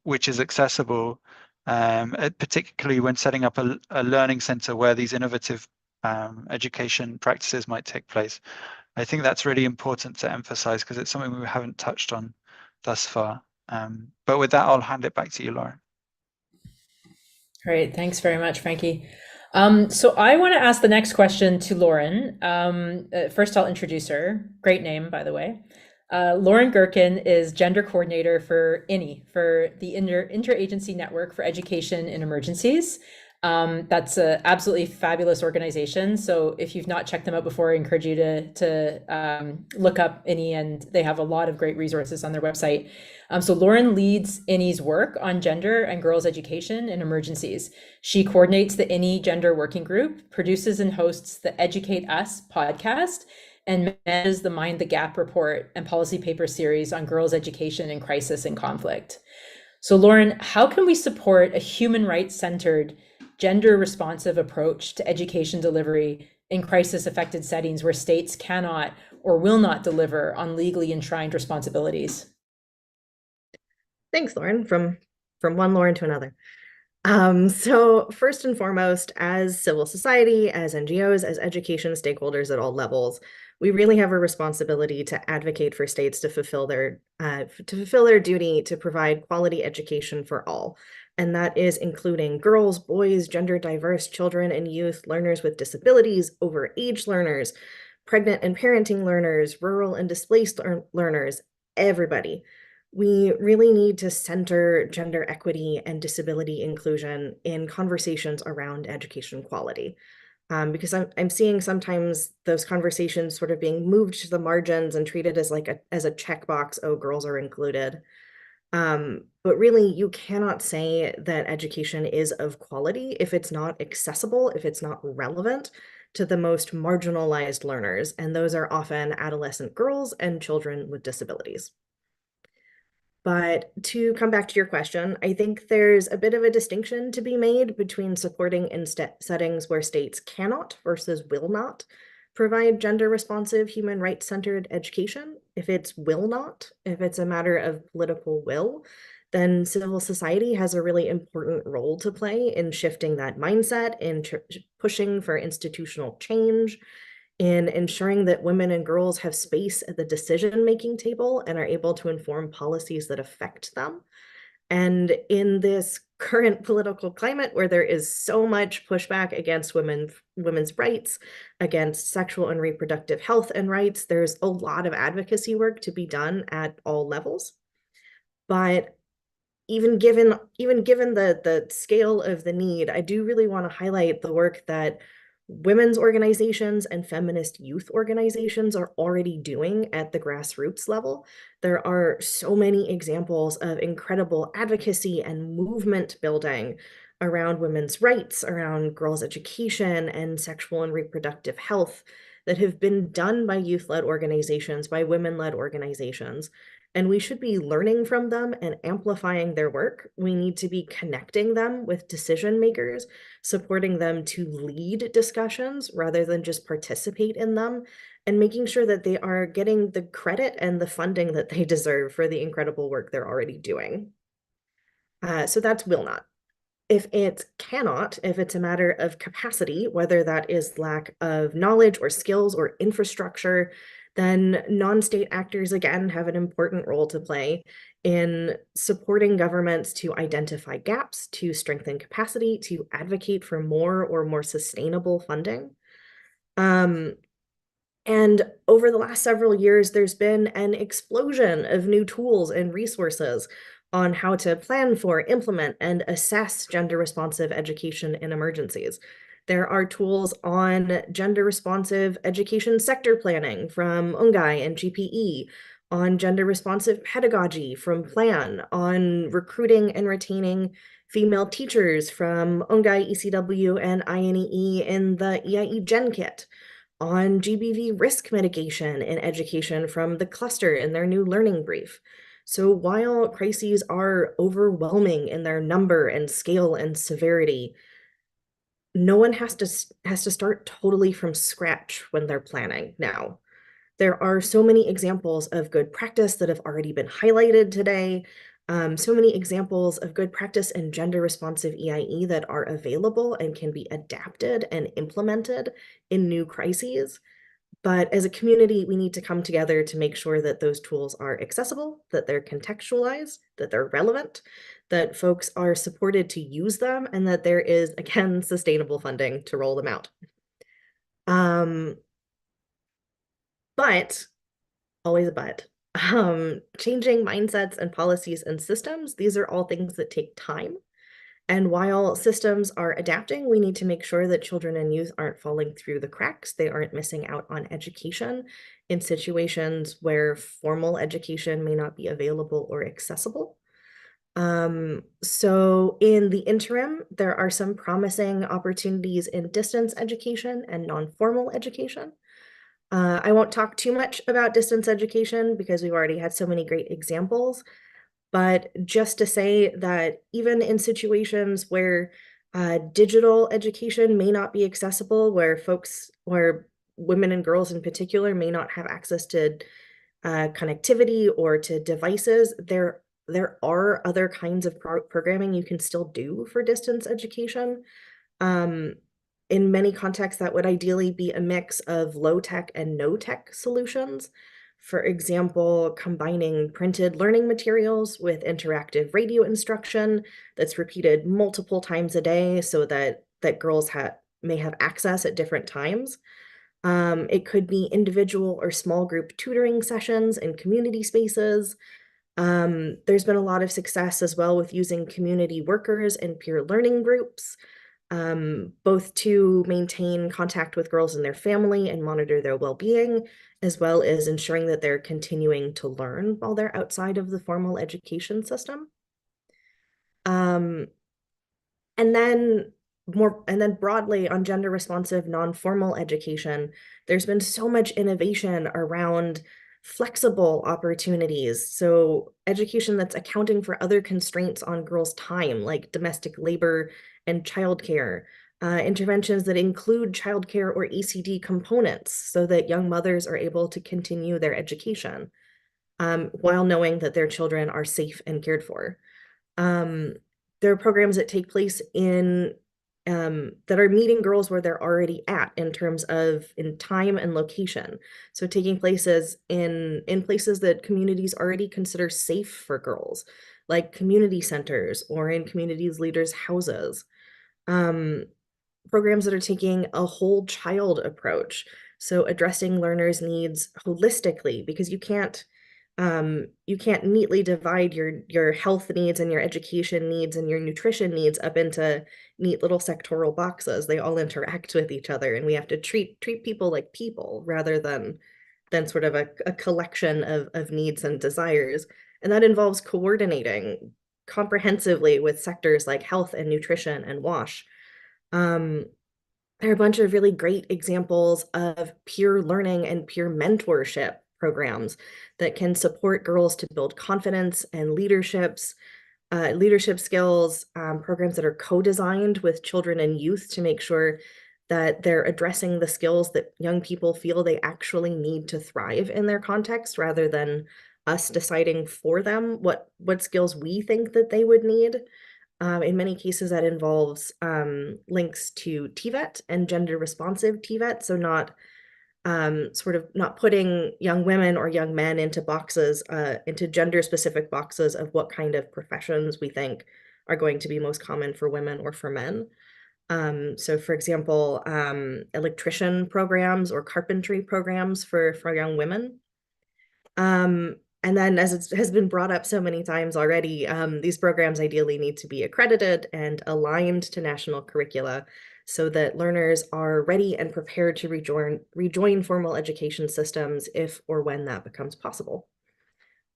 which is accessible, particularly when setting up a learning center where these innovative education practices might take place. I think that's really important to emphasize because it's something we haven't touched on thus far. But with that, I'll hand it back to you, Lauren. Great. Thanks very much, Frankie. So I want to ask the next question to Lauren. First, I'll introduce her. Great name, by the way. Lauren Gherkin is gender coordinator for INEE, for the Interagency Network for Education in Emergencies. That's an absolutely fabulous organization. So if you've not checked them out before, I encourage you to look up INEE, and they have a lot of great resources on their website. So Lauren leads INEE's work on gender and girls' education in emergencies. She coordinates the INEE Gender Working Group, produces and hosts the Educate Us podcast, and manages the Mind the Gap report and policy paper series on girls' education in crisis and conflict. So Lauren, how can we support a human rights-centered, gender-responsive approach to education delivery in crisis-affected settings where states cannot or will not deliver on legally enshrined responsibilities? Thanks, Lauren, from one Lauren to another. So first and foremost, as civil society, as NGOs, as education stakeholders at all levels, we really have a responsibility to advocate for states to fulfill their duty to provide quality education for all. And that is including girls, boys, gender diverse children and youth, learners with disabilities, overage learners, pregnant and parenting learners, rural and displaced learners, everybody. We really need to center gender equity and disability inclusion in conversations around education quality. Because I'm seeing sometimes those conversations sort of being moved to the margins and treated as like a checkbox, oh, girls are included. But really, you cannot say that education is of quality if it's not accessible, if it's not relevant to the most marginalized learners, and those are often adolescent girls and children with disabilities. But to come back to your question, I think there's a bit of a distinction to be made between supporting in settings where states cannot versus will not provide gender responsive, human rights centered education. If it's will not, if it's a matter of political will, then civil society has a really important role to play in shifting that mindset, in pushing for institutional change, in ensuring that women and girls have space at the decision-making table and are able to inform policies that affect them. And in this current political climate where there is so much pushback against women's rights, against sexual and reproductive health and rights, there's a lot of advocacy work to be done at all levels. But even given the scale of the need, I do really want to highlight the work that women's organizations and feminist youth organizations are already doing at the grassroots level. There are so many examples of incredible advocacy and movement building around women's rights, around girls' education and sexual and reproductive health that have been done by youth-led organizations, by women-led organizations. And we should be learning from them and amplifying their work. We need to be connecting them with decision makers, supporting them to lead discussions rather than just participate in them, and making sure that they are getting the credit and the funding that they deserve for the incredible work they're already doing. So that's will not. If it cannot, if it's a matter of capacity, whether that is lack of knowledge or skills or infrastructure, then non-state actors again have an important role to play in supporting governments to identify gaps, to strengthen capacity, to advocate for more or more sustainable funding. And over the last several years, there's been an explosion of new tools and resources on how to plan for, implement, and assess gender-responsive education in emergencies. There are tools on gender-responsive education sector planning from UNGAI and GPE, on gender-responsive pedagogy from PLAN, on recruiting and retaining female teachers from UNGAI, ECW, and INEE in the EIE Gen Kit, on GBV risk mitigation in education from the cluster in their new learning brief. So while crises are overwhelming in their number and scale and severity, no one has to start totally from scratch when they're planning now. There are so many examples of good practice that have already been highlighted today. So many examples of good practice and gender responsive EIE that are available and can be adapted and implemented in new crises. But as a community, we need to come together to make sure that those tools are accessible, that they're contextualized, that they're relevant, that folks are supported to use them, and that there is, again, sustainable funding to roll them out. But, always a but, changing mindsets and policies and systems, these are all things that take time. And while systems are adapting, we need to make sure that children and youth aren't falling through the cracks. They aren't missing out on education in situations where formal education may not be available or accessible. So in the interim, there are some promising opportunities in distance education and non-formal education. I won't talk too much about distance education because we've already had so many great examples. But just to say that even in situations where digital education may not be accessible, where women and girls in particular may not have access to connectivity or to devices, there are other kinds of programming you can still do for distance education. In many contexts, that would ideally be a mix of low-tech and no-tech solutions. For example, combining printed learning materials with interactive radio instruction that's repeated multiple times a day so that girls may have access at different times. It could be individual or small group tutoring sessions in community spaces. There's been a lot of success as well with using community workers and peer learning groups, both to maintain contact with girls and their family and monitor their well-being, as well as ensuring that they're continuing to learn while they're outside of the formal education system. And then broadly on gender responsive non-formal education, there's been so much innovation around flexible opportunities. So education that's accounting for other constraints on girls' time, like domestic labor and childcare, interventions that include childcare or ECD components so that young mothers are able to continue their education while knowing that their children are safe and cared for. There are programs that take place in that are meeting girls where they're already at in terms of in time and location. So taking places in places that communities already consider safe for girls, like community centers or in communities leaders' houses. Programs that are taking a whole child approach. So addressing learners' needs holistically, because you can't neatly divide your health needs and your education needs and your nutrition needs up into neat little sectoral boxes. They all interact with each other, and we have to treat people like people rather than sort of a collection of needs and desires. And that involves coordinating comprehensively with sectors like health and nutrition and WASH. There are a bunch of really great examples of peer learning and peer mentorship programs that can support girls to build confidence and leadership skills, programs that are co-designed with children and youth to make sure that they're addressing the skills that young people feel they actually need to thrive in their context, rather than us deciding for them what skills we think that they would need. In many cases, that involves links to TVET and gender responsive TVET, so not not putting young women or young men into boxes, into gender specific boxes of what kind of professions we think are going to be most common for women or for men. So for example, electrician programs or carpentry programs for young women. And then, as it has been brought up so many times already, these programs ideally need to be accredited and aligned to national curricula so that learners are ready and prepared to rejoin formal education systems if or when that becomes possible.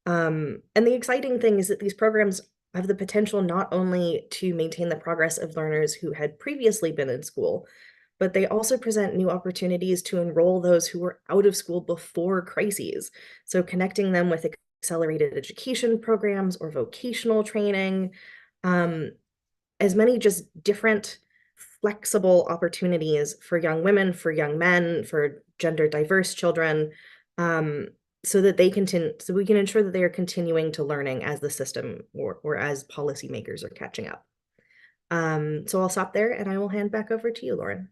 And the exciting thing is that these programs have the potential not only to maintain the progress of learners who had previously been in school, but they also present new opportunities to enroll those who were out of school before crises. So connecting them with accelerated education programs or vocational training, as many just different flexible opportunities for young women, for young men, for gender diverse children, so that we can ensure that they are continuing to learning as the system or as policymakers are catching up. So I'll stop there and I will hand back over to you, Lauren.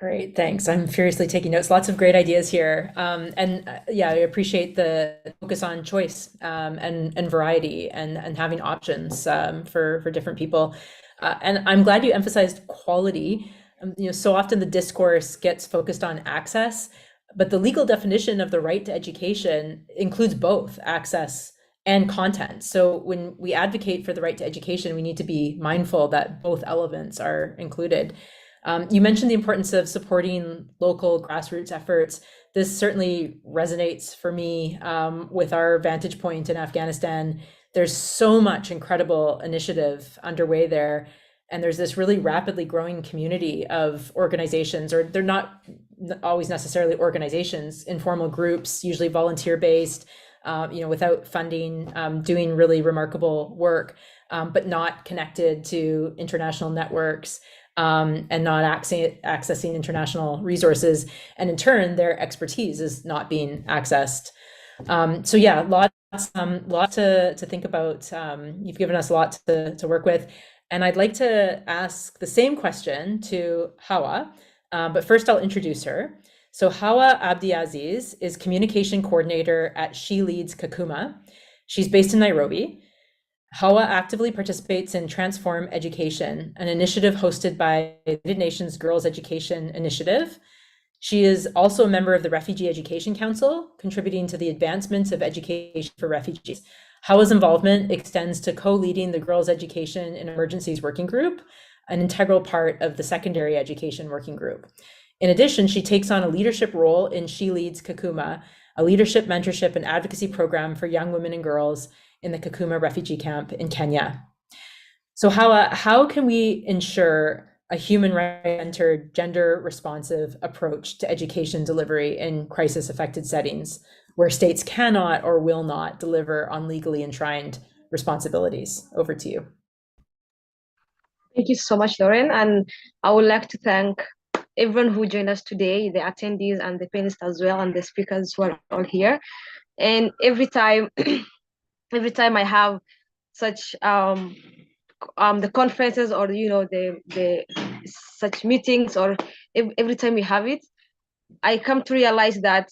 Great, thanks. I'm furiously taking notes. Lots of great ideas here. Yeah, I appreciate the focus on choice and variety and having options for different people. And I'm glad you emphasized quality. So often the discourse gets focused on access, but the legal definition of the right to education includes both access and content. So when we advocate for the right to education, we need to be mindful that both elements are included. You mentioned the importance of supporting local grassroots efforts. This certainly resonates for me with our vantage point in Afghanistan. There's so much incredible initiative underway there. And there's this really rapidly growing community of organizations, or they're not always necessarily organizations, informal groups, usually volunteer-based, without funding, doing really remarkable work, but not connected to international networks. And not accessing international resources, and in turn, their expertise is not being accessed. So yeah, lots to think about. You've given us a lot to work with, and I'd like to ask the same question to Hawa, but first I'll introduce her. So Hawa Abdiaziz is communication coordinator at She Leads Kakuma. She's based in Nairobi. Hawa actively participates in Transform Education, an initiative hosted by the United Nations Girls Education Initiative. She is also a member of the Refugee Education Council, contributing to the advancement of education for refugees. Hawa's involvement extends to co-leading the Girls Education in Emergencies Working Group, an integral part of the Secondary Education Working Group. In addition, she takes on a leadership role in She Leads Kakuma, a leadership, mentorship, and advocacy program for young women and girls in the Kakuma refugee camp in Kenya. So how can we ensure a human rights-centered, gender-responsive approach to education delivery in crisis-affected settings where states cannot or will not deliver on legally enshrined responsibilities? Over to you. Thank you so much, Lauren. And I would like to thank everyone who joined us today, the attendees and the panelists as well, and the speakers who are all here. And every time I have such the conferences or the such meetings, or every time we have it, I come to realize that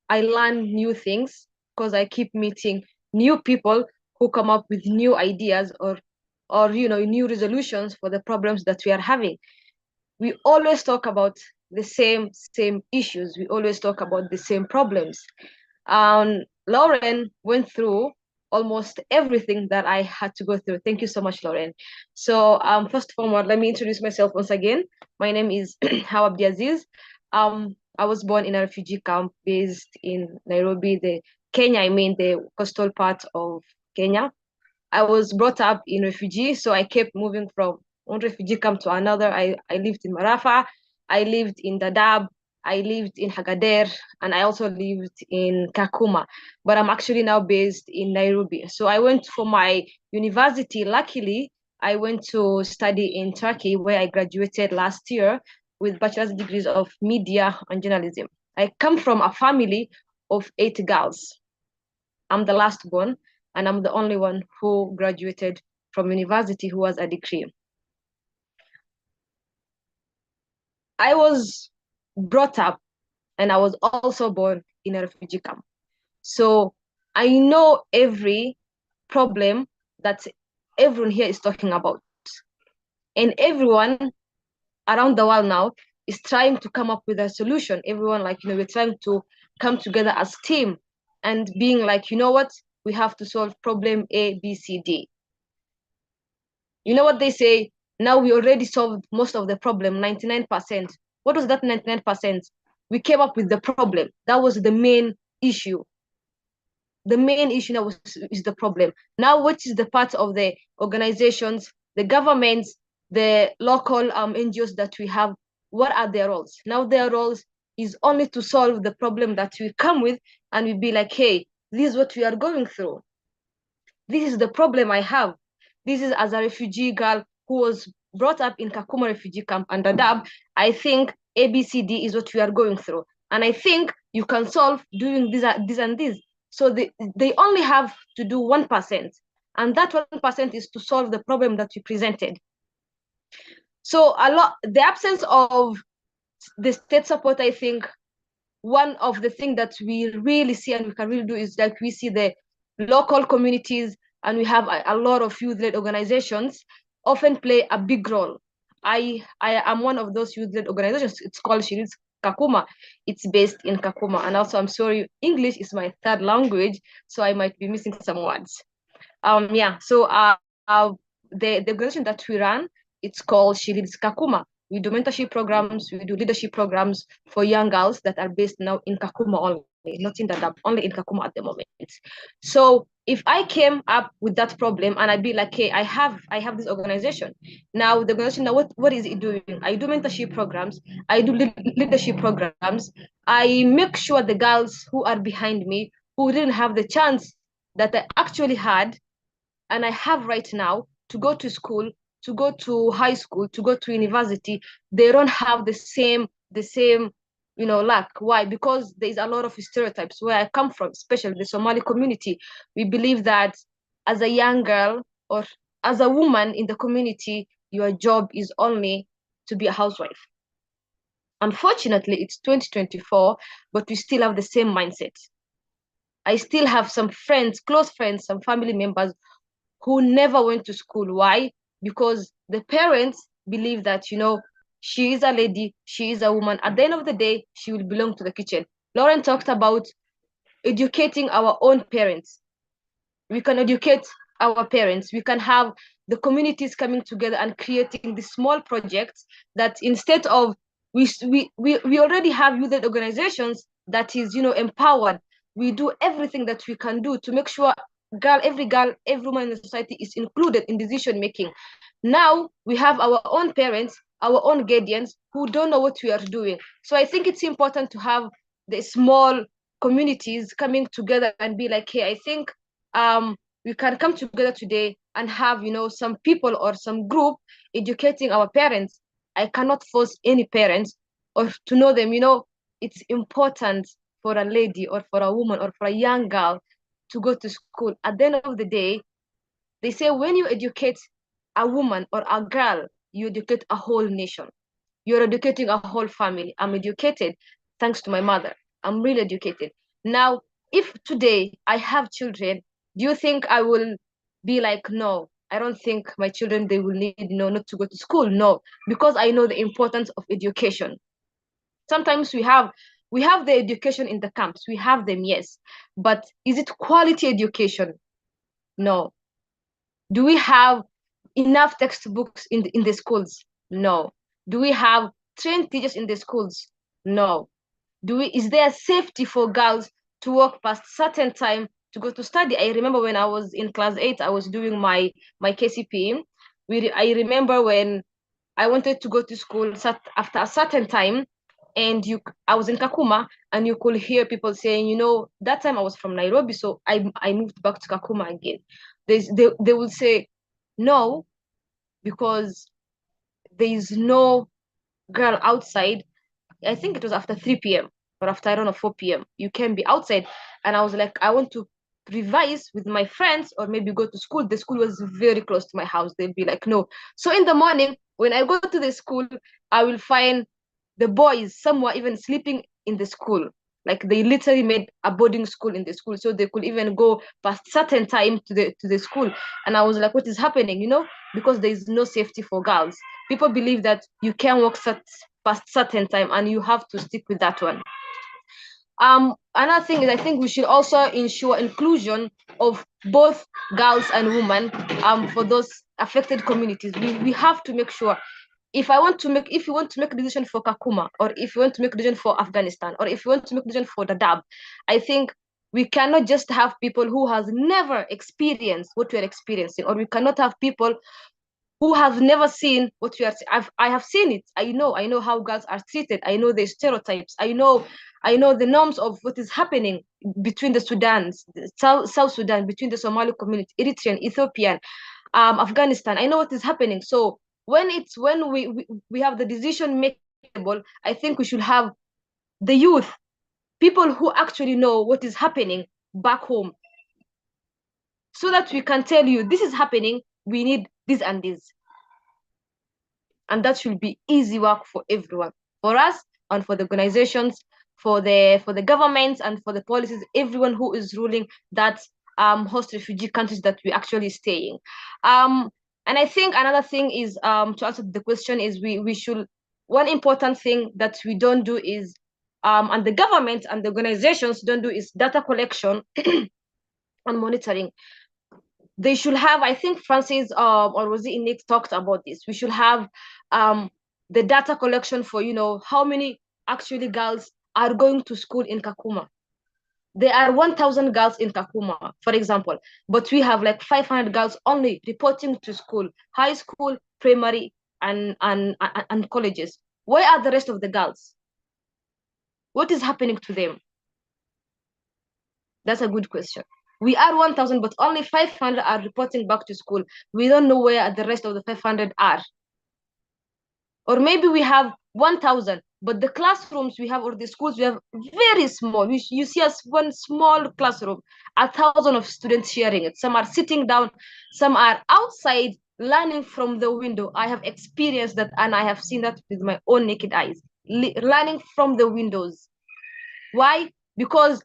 I learn new things because I keep meeting new people who come up with new ideas or new resolutions for the problems that we are having. We always talk about the same issues. We always talk about the same problems. Lauren went through almost everything that I had to go through. Thank you so much, Lauren. So first of all, let me introduce myself once again. My name is Hawa Abdiaziz. I was born in a refugee camp based in Nairobi, the coastal part of Kenya. I was brought up in refugee, so I kept moving from one refugee camp to another. I lived in Marafa, I lived in Dadaab, I lived in Hagader, and I also lived in Kakuma. But I'm actually now based in Nairobi. So I went for my university. Luckily, I went to study in Turkey, where I graduated last year with bachelor's degrees of media and journalism. I come from a family of 8 girls. I'm the last born, and I'm the only one who graduated from university who has a degree. I was brought up and I was also born in a refugee camp. So I know every problem that everyone here is talking about. And everyone around the world now is trying to come up with a solution. Everyone, like, we're trying to come together as team and being like, you know what, we have to solve problem A, B, C, D. You know what they say? Now we already solved most of the problem, 99%. What was that 99%? We came up with the problem. That was the main issue. The main issue now is the problem. Now, what is the part of the organizations, the governments, the local NGOs that we have? What are their roles? Now, their roles is only to solve the problem that we come with, and we be like, hey, this is what we are going through. This is the problem I have. This is as a refugee girl who was brought up in Kakuma refugee camp and Dadaab. I think ABCD is what we are going through. And I think you can solve doing this and this. So they only have to do 1%. And that 1% is to solve the problem that you presented. So the absence of the state support, I think, one of the things that we really see and we can really do is like we see the local communities, and we have a lot of youth-led organizations often play a big role. I am one of those youth-led organizations. It's called Shirit's Kakuma. It's based in Kakuma. And also, I'm sorry, English is my third language, so I might be missing some words. The organization that we run, it's called Shirit's Kakuma. We do mentorship programs, we do leadership programs for young girls that are based now in Kakuma only, not in Dadaab, only in Kakuma at the moment. So if I came up with that problem and I'd be like, hey, I have this organization. Now the organization, now what is it doing? I do mentorship programs, I do leadership programs. I make sure the girls who are behind me, who didn't have the chance that I actually had and I have right now to go to school, to go to high school, to go to university, they don't have the same luck. Why? Because there's a lot of stereotypes. Where I come from, especially the Somali community, we believe that as a young girl or as a woman in the community, your job is only to be a housewife. Unfortunately, it's 2024, but we still have the same mindset. I still have some friends, close friends, some family members who never went to school. Why? Because the parents believe that, she is a lady, she is a woman. At the end of the day, she will belong to the kitchen. Lauren talked about educating our own parents. We can educate our parents. We can have the communities coming together and creating these small projects that instead of, we already have youth organizations that is, empowered. We do everything that we can do to make sure every woman in the society is included in decision making. Now we have our own parents, our own guardians who don't know what we are doing. So I think it's important to have the small communities coming together and be like, hey, I think we can come together today and have, some people or some group educating our parents. I cannot force any parents or to know them, it's important for a lady or for a woman or for a young girl to go to school. At the end of the day, they say when you educate a woman or a girl, you educate a whole nation. You're educating a whole family. I'm educated thanks to my mother. I'm really educated. Now, if today I have children, do you think I will be like, no, I don't think my children, they will need, not to go to school? No, because I know the importance of education. Sometimes we have the education in the camps. We have them, yes. But is it quality education? No. Do we have enough textbooks in the schools? No. Do we have trained teachers in the schools? No. Is there safety for girls to walk past certain time to go to study. I remember when I was in class 8, I was doing my KCP. I remember when I wanted to go to school after a certain time, and I was in Kakuma, and you could hear people saying, you know, that time I was from Nairobi, so I moved back to Kakuma again. They will say no, because there is no girl outside. I think it was after 3 p.m. or after, I don't know, 4 p.m. You can be outside. And I was like, I want to revise with my friends or maybe go to school. The school was very close to my house. They'll be like, no. So in the morning, when I go to the school, I will find the boys somewhere even sleeping in the school. Like they literally made a boarding school in the school, so they could even go past certain time to the school. And I was like, what is happening? You know, because there is no safety for girls. People believe that you can walk past certain time and you have to stick with that one. Another thing is, I think we should also ensure inclusion of both girls and women for those affected communities. We have to make sure, if you want to make a decision for Kakuma, or if you want to make a decision for Afghanistan, or if you want to make a decision for Dadaab, I think we cannot just have people who has never experienced what we are experiencing, or we cannot have people who have never seen what we are. I have seen it. I know how girls are treated. I know the stereotypes. I know the norms of what is happening between the South Sudan, between the Somali community, Eritrean, Ethiopian, Afghanistan. I know what is happening. So when we have the decision making, I think we should have the youth, people who actually know what is happening back home, so that we can tell you, this is happening, we need this and this. And that should be easy work for everyone, for us and for the organizations, for the governments and for the policies, everyone who is ruling that host refugee countries that we actually staying. And I think another thing is, to answer the question, is we should, one important thing that we don't do is, and the government and the organizations don't do, is data collection and monitoring. They should have, I think Francis or Rosie Init talked about this. We should have the data collection for, you know, how many actually girls are going to school in Kakuma. There are 1,000 girls in Kakuma, for example, but we have like 500 girls only reporting to school, high school, primary, and colleges. Where are the rest of the girls? What is happening to them? That's a good question. We are 1,000, but only 500 are reporting back to school. We don't know where the rest of the 500 are. Or maybe we have 1,000, but the classrooms we have, or the schools we have, very small. You see us one small classroom, 1,000 of students sharing it. Some are sitting down, some are outside learning from the window. I have experienced that, and I have seen that with my own naked eyes, learning from the windows. Why? Because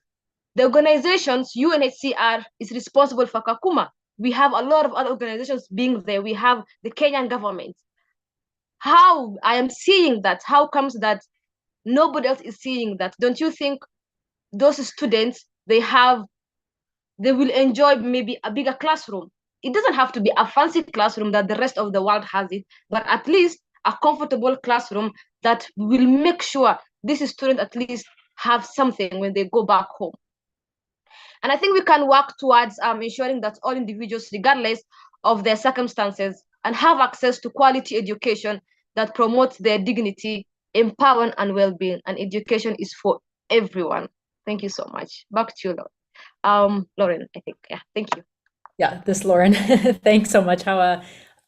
the organizations, UNHCR is responsible for Kakuma. We have a lot of other organizations being there. We have the Kenyan government. How I am seeing that? How comes that nobody else is seeing that? Don't you think those students, they will enjoy maybe a bigger classroom? It doesn't have to be a fancy classroom that the rest of the world has it, but at least a comfortable classroom that will make sure these students at least have something when they go back home. And I think we can work towards ensuring that all individuals, regardless of their circumstances, and have access to quality education that promotes their dignity, empowerment, and well-being. And education is for everyone. Thank you so much. Back to you, Lauren, I think. Yeah, thank you. Yeah, Lauren. Thanks so much. How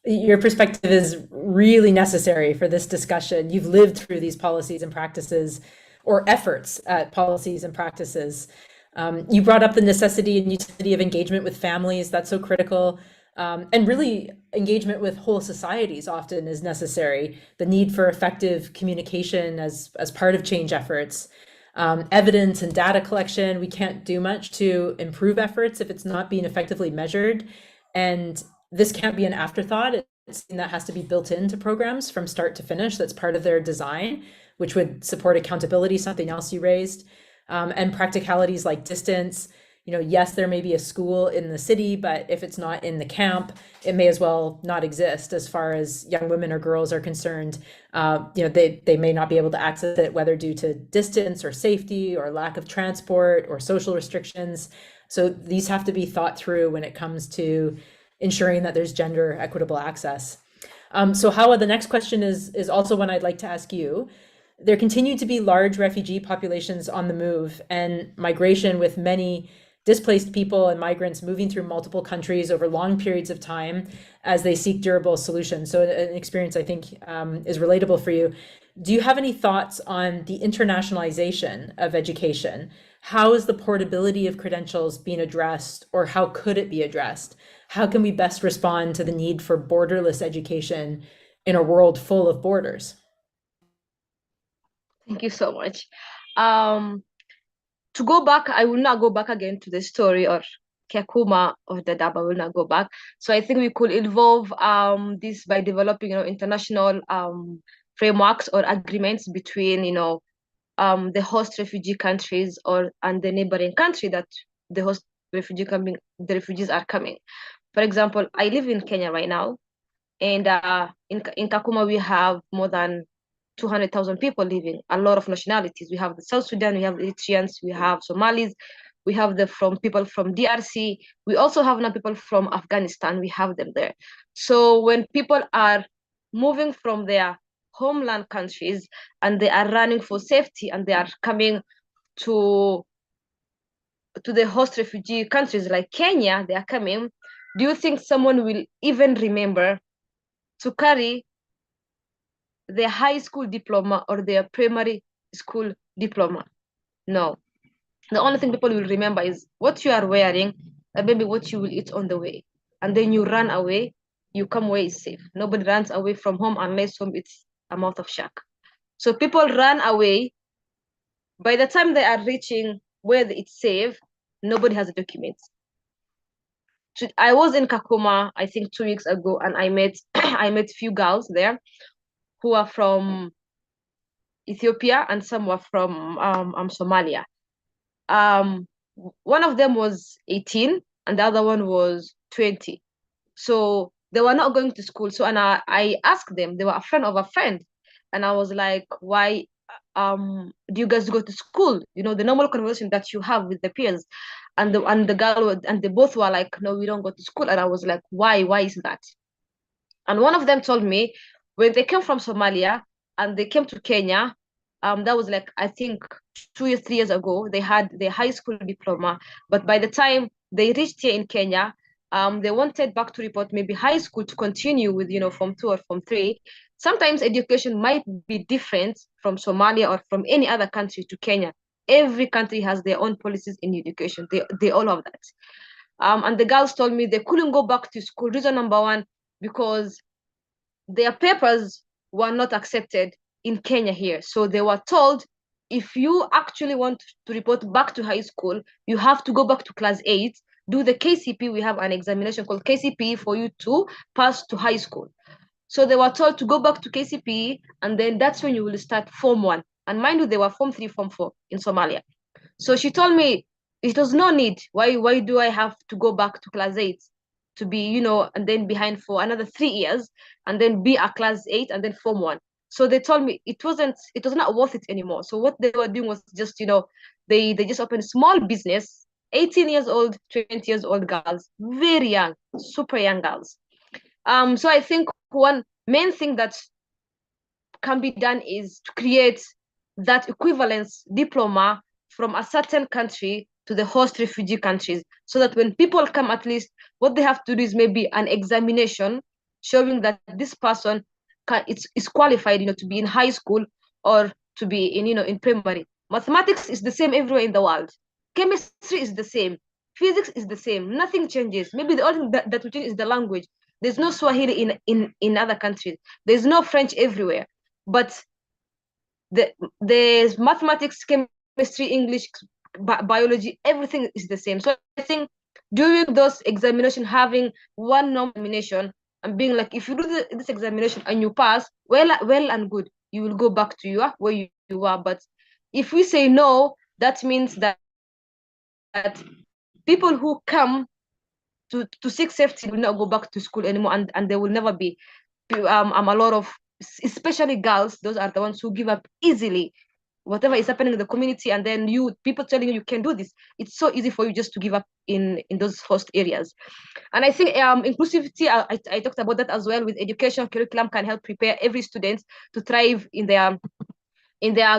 your perspective is really necessary for this discussion. You've lived through these policies and practices, or efforts at policies and practices. You brought up the necessity and utility of engagement with families. That's so critical. And really, engagement with whole societies often is necessary. The need for effective communication as part of change efforts. Evidence and data collection, we can't do much to improve efforts if it's not being effectively measured. And this can't be an afterthought. It's something that has to be built into programs from start to finish. That's part of their design, which would support accountability, something else you raised. And practicalities like distance. You know, yes, there may be a school in the city, but if it's not in the camp, it may as well not exist as far as young women or girls are concerned. You know, they may not be able to access it, whether due to distance or safety or lack of transport or social restrictions. So these have to be thought through when it comes to ensuring that there's gender equitable access. So Hawa, the next question is also one I'd like to ask you. There continue to be large refugee populations on the move and migration, with many displaced people and migrants moving through multiple countries over long periods of time as they seek durable solutions. So an experience I think is relatable for you. Do you have any thoughts on the internationalization of education? How is the portability of credentials being addressed, or how could it be addressed? How can we best respond to the need for borderless education in a world full of borders? Thank you so much. To go back, I will not go back again to the story or Kakuma or the Dab. I will not go back. So I think we could involve this by developing, international frameworks or agreements between, the host refugee countries and the neighboring country that the host the refugees are coming. For example, I live in Kenya right now, and in Kakuma we have more than 200,000 people living, a lot of nationalities. We have the South Sudan, we have Eritreans, we have Somalis, we have people from DRC. We also have now people from Afghanistan. We have them there. So when people are moving from their homeland countries and they are running for safety and they are coming to the host refugee countries like Kenya, they are coming, do you think someone will even remember to carry their high school diploma or their primary school diploma? No. The only thing people will remember is what you are wearing and maybe what you will eat on the way. And then you run away, you come away safe. Nobody runs away from home unless home it's a mouth of shark. So people run away. By the time they are reaching where it's safe, nobody has documents. I was in Kakuma, I think 2 weeks ago, and I met I met few girls there who are from Ethiopia and some were from Somalia. One of them was 18 and the other one was 20. So they were not going to school. So I asked them, they were a friend of a friend, and I was like, why do you guys go to school? The normal conversation that you have with the peers. And the girl and they both were like, no, we don't go to school. And I was like, why is that? And one of them told me when they came from Somalia and they came to Kenya, that was like, I think 3 years ago, they had their high school diploma. But by the time they reached here in Kenya, they wanted back to report maybe high school to continue with, Form 2 or Form 3. Sometimes education might be different from Somalia or from any other country to Kenya. Every country has their own policies in education. They all have that. And the girls told me they couldn't go back to school. Reason number one, because their papers were not accepted in Kenya here. So they were told, if you actually want to report back to high school, you have to go back to class 8, do the KCP. We have an examination called KCP for you to pass to high school. So they were told to go back to KCP, and then that's when you will start Form 1. And mind you, they were Form 3, Form 4 in Somalia. So she told me, it was no need. Why do I have to go back to class 8 to be, and then behind for another 3 years, and then be a class 8 and then Form 1? So they told me it was not worth it anymore. So what they were doing was just, they just opened a small business, 18 years old, 20 years old girls, very young, super young girls. So I think one main thing that can be done is to create that equivalence diploma from a certain country to the host refugee countries, so that when people come, at least what they have to do is maybe an examination showing that this person is qualified, to be in high school or to be in primary. Mathematics is the same everywhere in the world. Chemistry is the same. Physics is the same. Nothing changes. Maybe the only thing that will change is the language. There's no Swahili in other countries. There's no French everywhere. But there's mathematics, chemistry, English, biology, everything is the same. So I think during those examinations, having one nomination and being like, if you do this examination and you pass, well and good, you will go back to where you are. But if we say no, that means that people who come to seek safety will not go back to school anymore, and there will never be a lot of, especially girls, those are the ones who give up easily. whatever is happening in the community, and then people telling you can do this, it's so easy for you just to give up in those host areas. And I think inclusivity, I talked about that as well. With education, curriculum can help prepare every student to thrive in their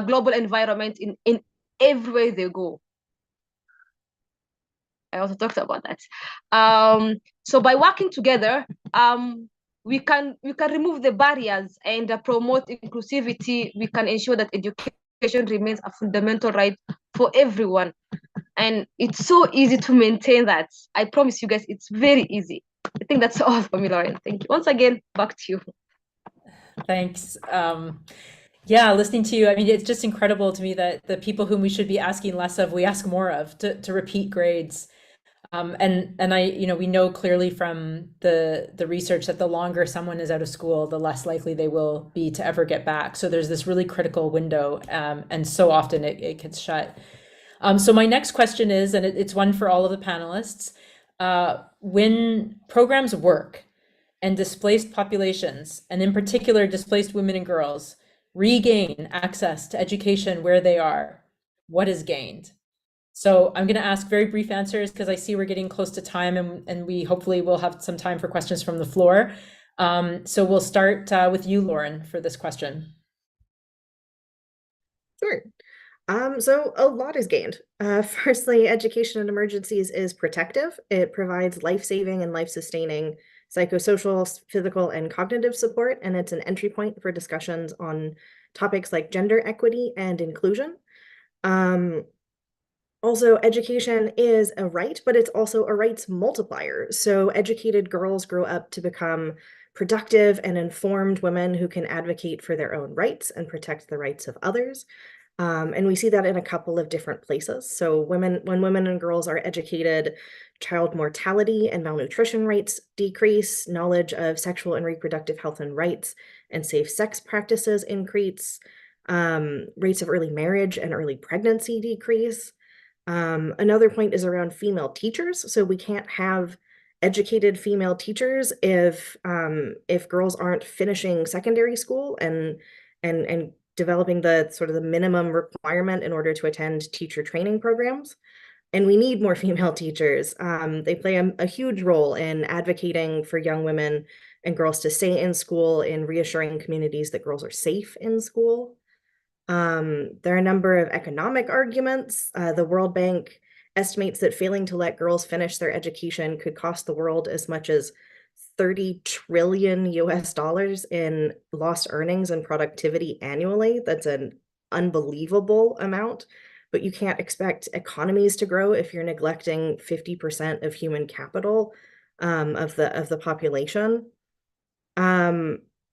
global environment in every way they go. I also talked about that. So by working together, we can remove the barriers and promote inclusivity. We can ensure that education remains a fundamental right for everyone. And it's so easy to maintain that. I promise you guys, it's very easy. I think that's all for me, Lauren. Thank you. Once again, back to you. Thanks. Yeah, listening to you, I mean, it's just incredible to me that the people whom we should be asking less of, we ask more of, to repeat grades. And we know clearly from the research that the longer someone is out of school, the less likely they will be to ever get back. So there's this really critical window, and so often it gets shut. So my next question is, and it's one for all of the panelists, when programs work and displaced populations, and in particular displaced women and girls, regain access to education where they are, what is gained? So I'm going to ask very brief answers because I see we're getting close to time, and we hopefully will have some time for questions from the floor. So we'll start with you, Lauren, for this question. Sure. So a lot is gained. Firstly, education in emergencies is protective. It provides life-saving and life-sustaining psychosocial, physical, and cognitive support, and it's an entry point for discussions on topics like gender equity and inclusion. Also, education is a right, but it's also a rights multiplier. So educated girls grow up to become productive and informed women who can advocate for their own rights and protect the rights of others. And we see that in a couple of different places. So when women and girls are educated, child mortality and malnutrition rates decrease, knowledge of sexual and reproductive health and rights and safe sex practices increase, rates of early marriage and early pregnancy decrease. Another point is around female teachers. So we can't have educated female teachers if girls aren't finishing secondary school and developing the sort of the minimum requirement in order to attend teacher training programs. And we need more female teachers. They play a huge role in advocating for young women and girls to stay in school, in reassuring communities that girls are safe in school. There are a number of economic arguments. The World Bank estimates that failing to let girls finish their education could cost the world as much as 30 trillion US dollars in lost earnings and productivity annually. That's an unbelievable amount, but you can't expect economies to grow if you're neglecting 50% of human capital of the population.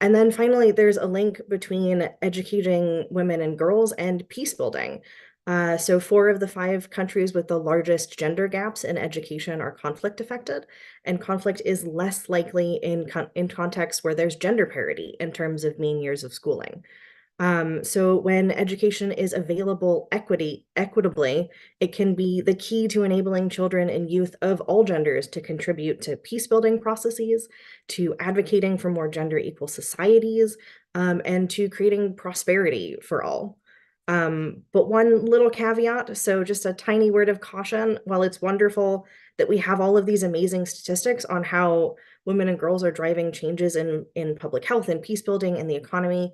And then finally, there's a link between educating women and girls and peace building. So 4 of the 5 countries with the largest gender gaps in education are conflict affected, and conflict is less likely in contexts where there's gender parity in terms of mean years of schooling. So when education is available equitably, it can be the key to enabling children and youth of all genders to contribute to peace building processes, to advocating for more gender equal societies, and to creating prosperity for all. But one little caveat, so just a tiny word of caution, while it's wonderful that we have all of these amazing statistics on how women and girls are driving changes in public health and peace building and the economy,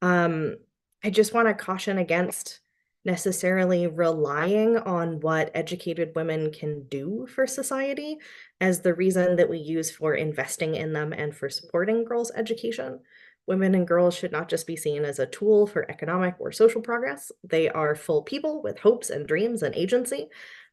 I just want to caution against necessarily relying on what educated women can do for society as the reason that we use for investing in them and for supporting girls' education. Women and girls should not just be seen as a tool for economic or social progress. They are full people with hopes and dreams and agency,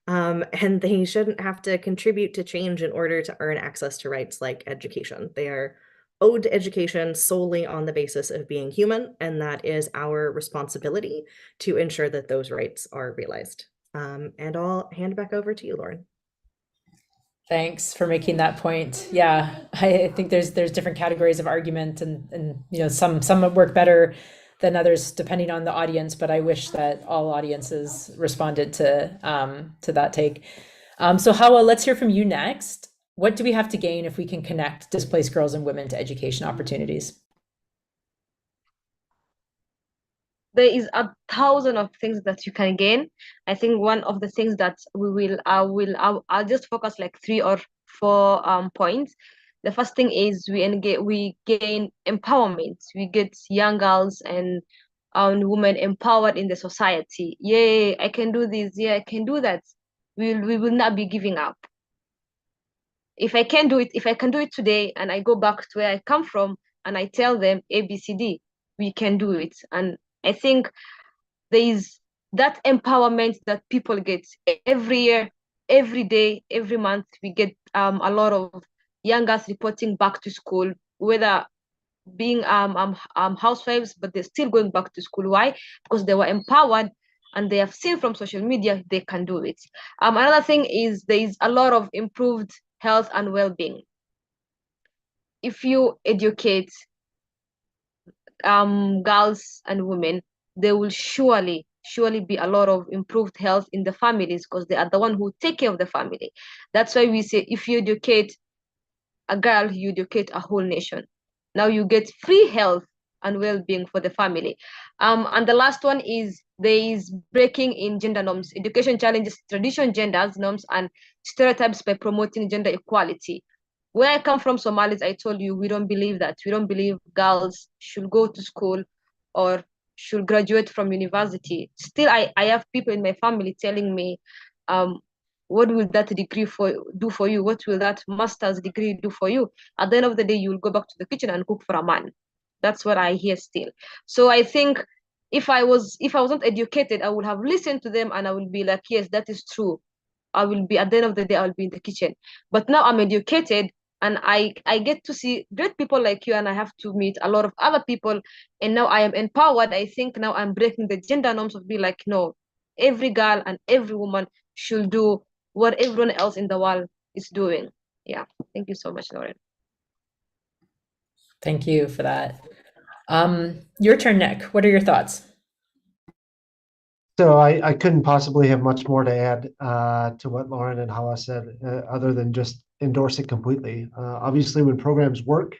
and they shouldn't have to contribute to change in order to earn access to rights like education. They are owed education solely on the basis of being human, and that is our responsibility to ensure that those rights are realized. And I'll hand back over to you, Lauren. Thanks for making that point. Yeah, I think there's different categories of argument, and some work better than others depending on the audience. But I wish that all audiences responded to that take. So Hawa, let's hear from you next. What do we have to gain if we can connect displaced girls and women to education opportunities? there is 1,000 of things that you can gain. I think one of the things that I'll just focus like 3 or 4 points. The first thing is we gain empowerment. We get young girls and women empowered in the society. Yay, I can do this. Yeah, I can do that. We will not be giving up. If I can do it today, and I go back to where I come from, and I tell them ABCD, we can do it. And I think there is that empowerment that people get every year, every day, every month. We get a lot of young girls reporting back to school, whether being housewives, but they're still going back to school. Why? Because they were empowered and they have seen from social media they can do it. Another thing is there is a lot of improved health and well-being. If you educate girls and women, there will surely be a lot of improved health in the families, because they are the one who take care of the family. That's why we say if you educate a girl, you educate a whole nation. Now you get free health and well-being for the family. And the last one is there is breaking in gender norms. Education challenges traditional genders, norms, and stereotypes by promoting gender equality. Where I come from, Somalis, I told you, we don't believe that. We don't believe girls should go to school or should graduate from university. Still, I have people in my family telling me, what will that degree do for you? What will that master's degree do for you? At the end of the day, you will go back to the kitchen and cook for a man. That's what I hear still. So I think if I wasn't educated, I would have listened to them and I will be like, yes, that is true. I will be, at the end of the day, I will be in the kitchen. But now I'm educated and I get to see great people like you, and I have to meet a lot of other people. And now I am empowered. I think now I'm breaking the gender norms of be like, no, every girl and every woman should do what everyone else in the world is doing. Yeah. Thank you so much, Lauren. Thank you for that. Your turn, Nick. What are your thoughts? So I couldn't possibly have much more to add to what Lauren and Hawa said, other than just endorse it completely. Obviously, when programs work,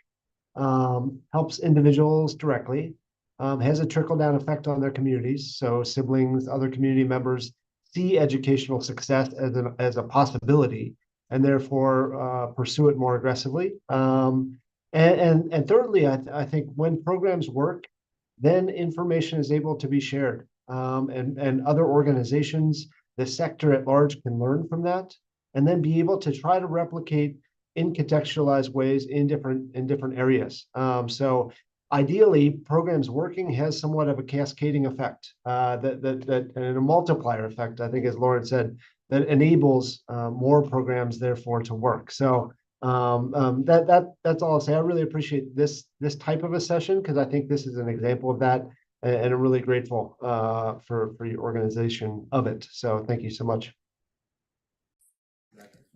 helps individuals directly, has a trickle-down effect on their communities. So siblings, other community members see educational success as a possibility, and therefore pursue it more aggressively. And thirdly, I think when programs work, then information is able to be shared. And other organizations, the sector at large, can learn from that, and then be able to try to replicate in contextualized ways in different areas. So ideally, programs working has somewhat of a cascading effect, and a multiplier effect, I think, as Lauren said, that enables more programs therefore to work. So that's all I'll say. I really appreciate this type of a session, because I think this is an example of that, and I'm really grateful for your organization of it. So thank you so much.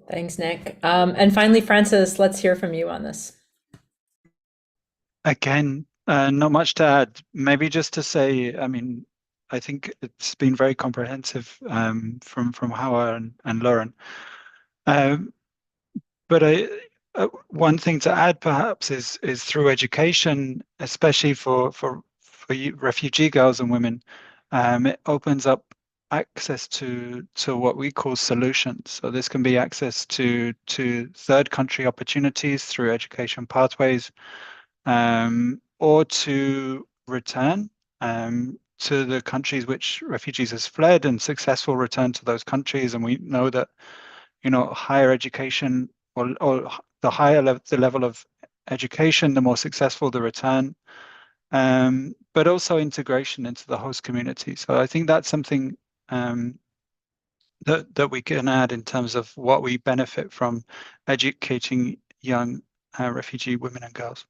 Thanks, Nick. And finally, Francis, let's hear from you on this. Again, not much to add. Maybe just to say, I mean, I think it's been very comprehensive from Hawa and Lauren. But one thing to add perhaps is through education, especially for refugee girls and women, it opens up access to what we call solutions. So this can be access to third country opportunities through education pathways, or to return to the countries which refugees has fled, and successful return to those countries. And we know that, you know, higher education, or the higher the level of education, the more successful the return, but also integration into the host community. So I think that's something that we can add in terms of what we benefit from educating young refugee women and girls.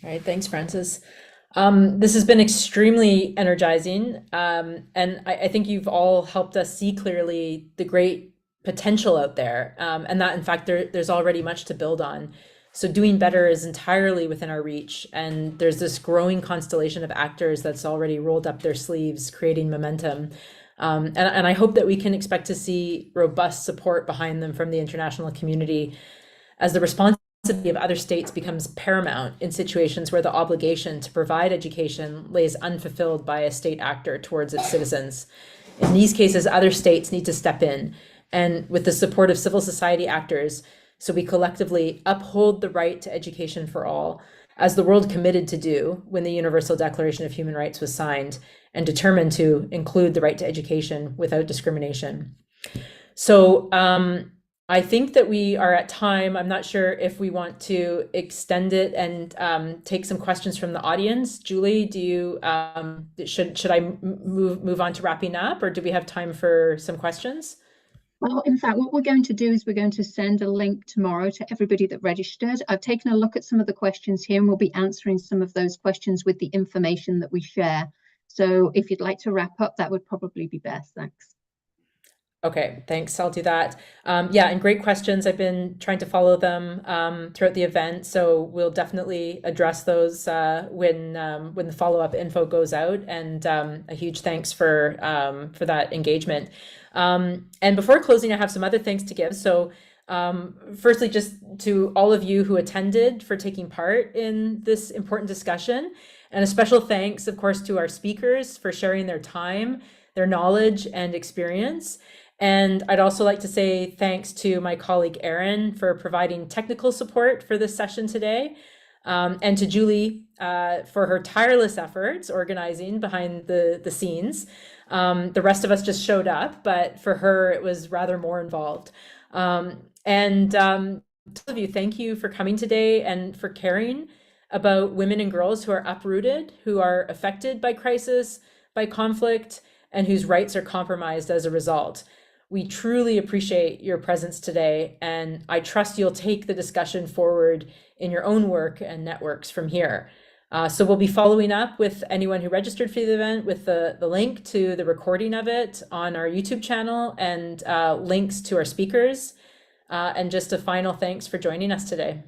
All right, thanks, Francis. This has been extremely energizing, and I think you've all helped us see clearly the great potential out there, and that, in fact, there's already much to build on. So doing better is entirely within our reach, and there's this growing constellation of actors that's already rolled up their sleeves, creating momentum. And I hope that we can expect to see robust support behind them from the international community, as the response of other states becomes paramount in situations where the obligation to provide education lays unfulfilled by a state actor towards its citizens. In these cases, other states need to step in, and with the support of civil society actors, so we collectively uphold the right to education for all, as the world committed to do when the Universal Declaration of Human Rights was signed, and determined to include the right to education without discrimination. So I think that we are at time. I'm not sure if we want to extend it and take some questions from the audience. Julie, do you should I move on to wrapping up, or do we have time for some questions? Well, in fact, what we're going to do is we're going to send a link tomorrow to everybody that registered. I've taken a look at some of the questions here, and we'll be answering some of those questions with the information that we share. So if you'd like to wrap up, that would probably be best. Thanks. Okay, thanks. I'll do that. Yeah, and great questions. I've been trying to follow them throughout the event, so we'll definitely address those when the follow-up info goes out. And a huge thanks for that engagement. And before closing, I have some other things to give. So firstly, just to all of you who attended for taking part in this important discussion, and a special thanks, of course, to our speakers for sharing their time, their knowledge, and experience. And I'd also like to say thanks to my colleague Erin for providing technical support for this session today, and to Julie for her tireless efforts organizing behind the scenes. The rest of us just showed up, but for her it was rather more involved. And to all of you, thank you for coming today and for caring about women and girls who are uprooted, who are affected by crisis, by conflict, and whose rights are compromised as a result. We truly appreciate your presence today, and I trust you'll take the discussion forward in your own work and networks from here. So we'll be following up with anyone who registered for the event with the link to the recording of it on our YouTube channel, and links to our speakers. And just a final thanks for joining us today.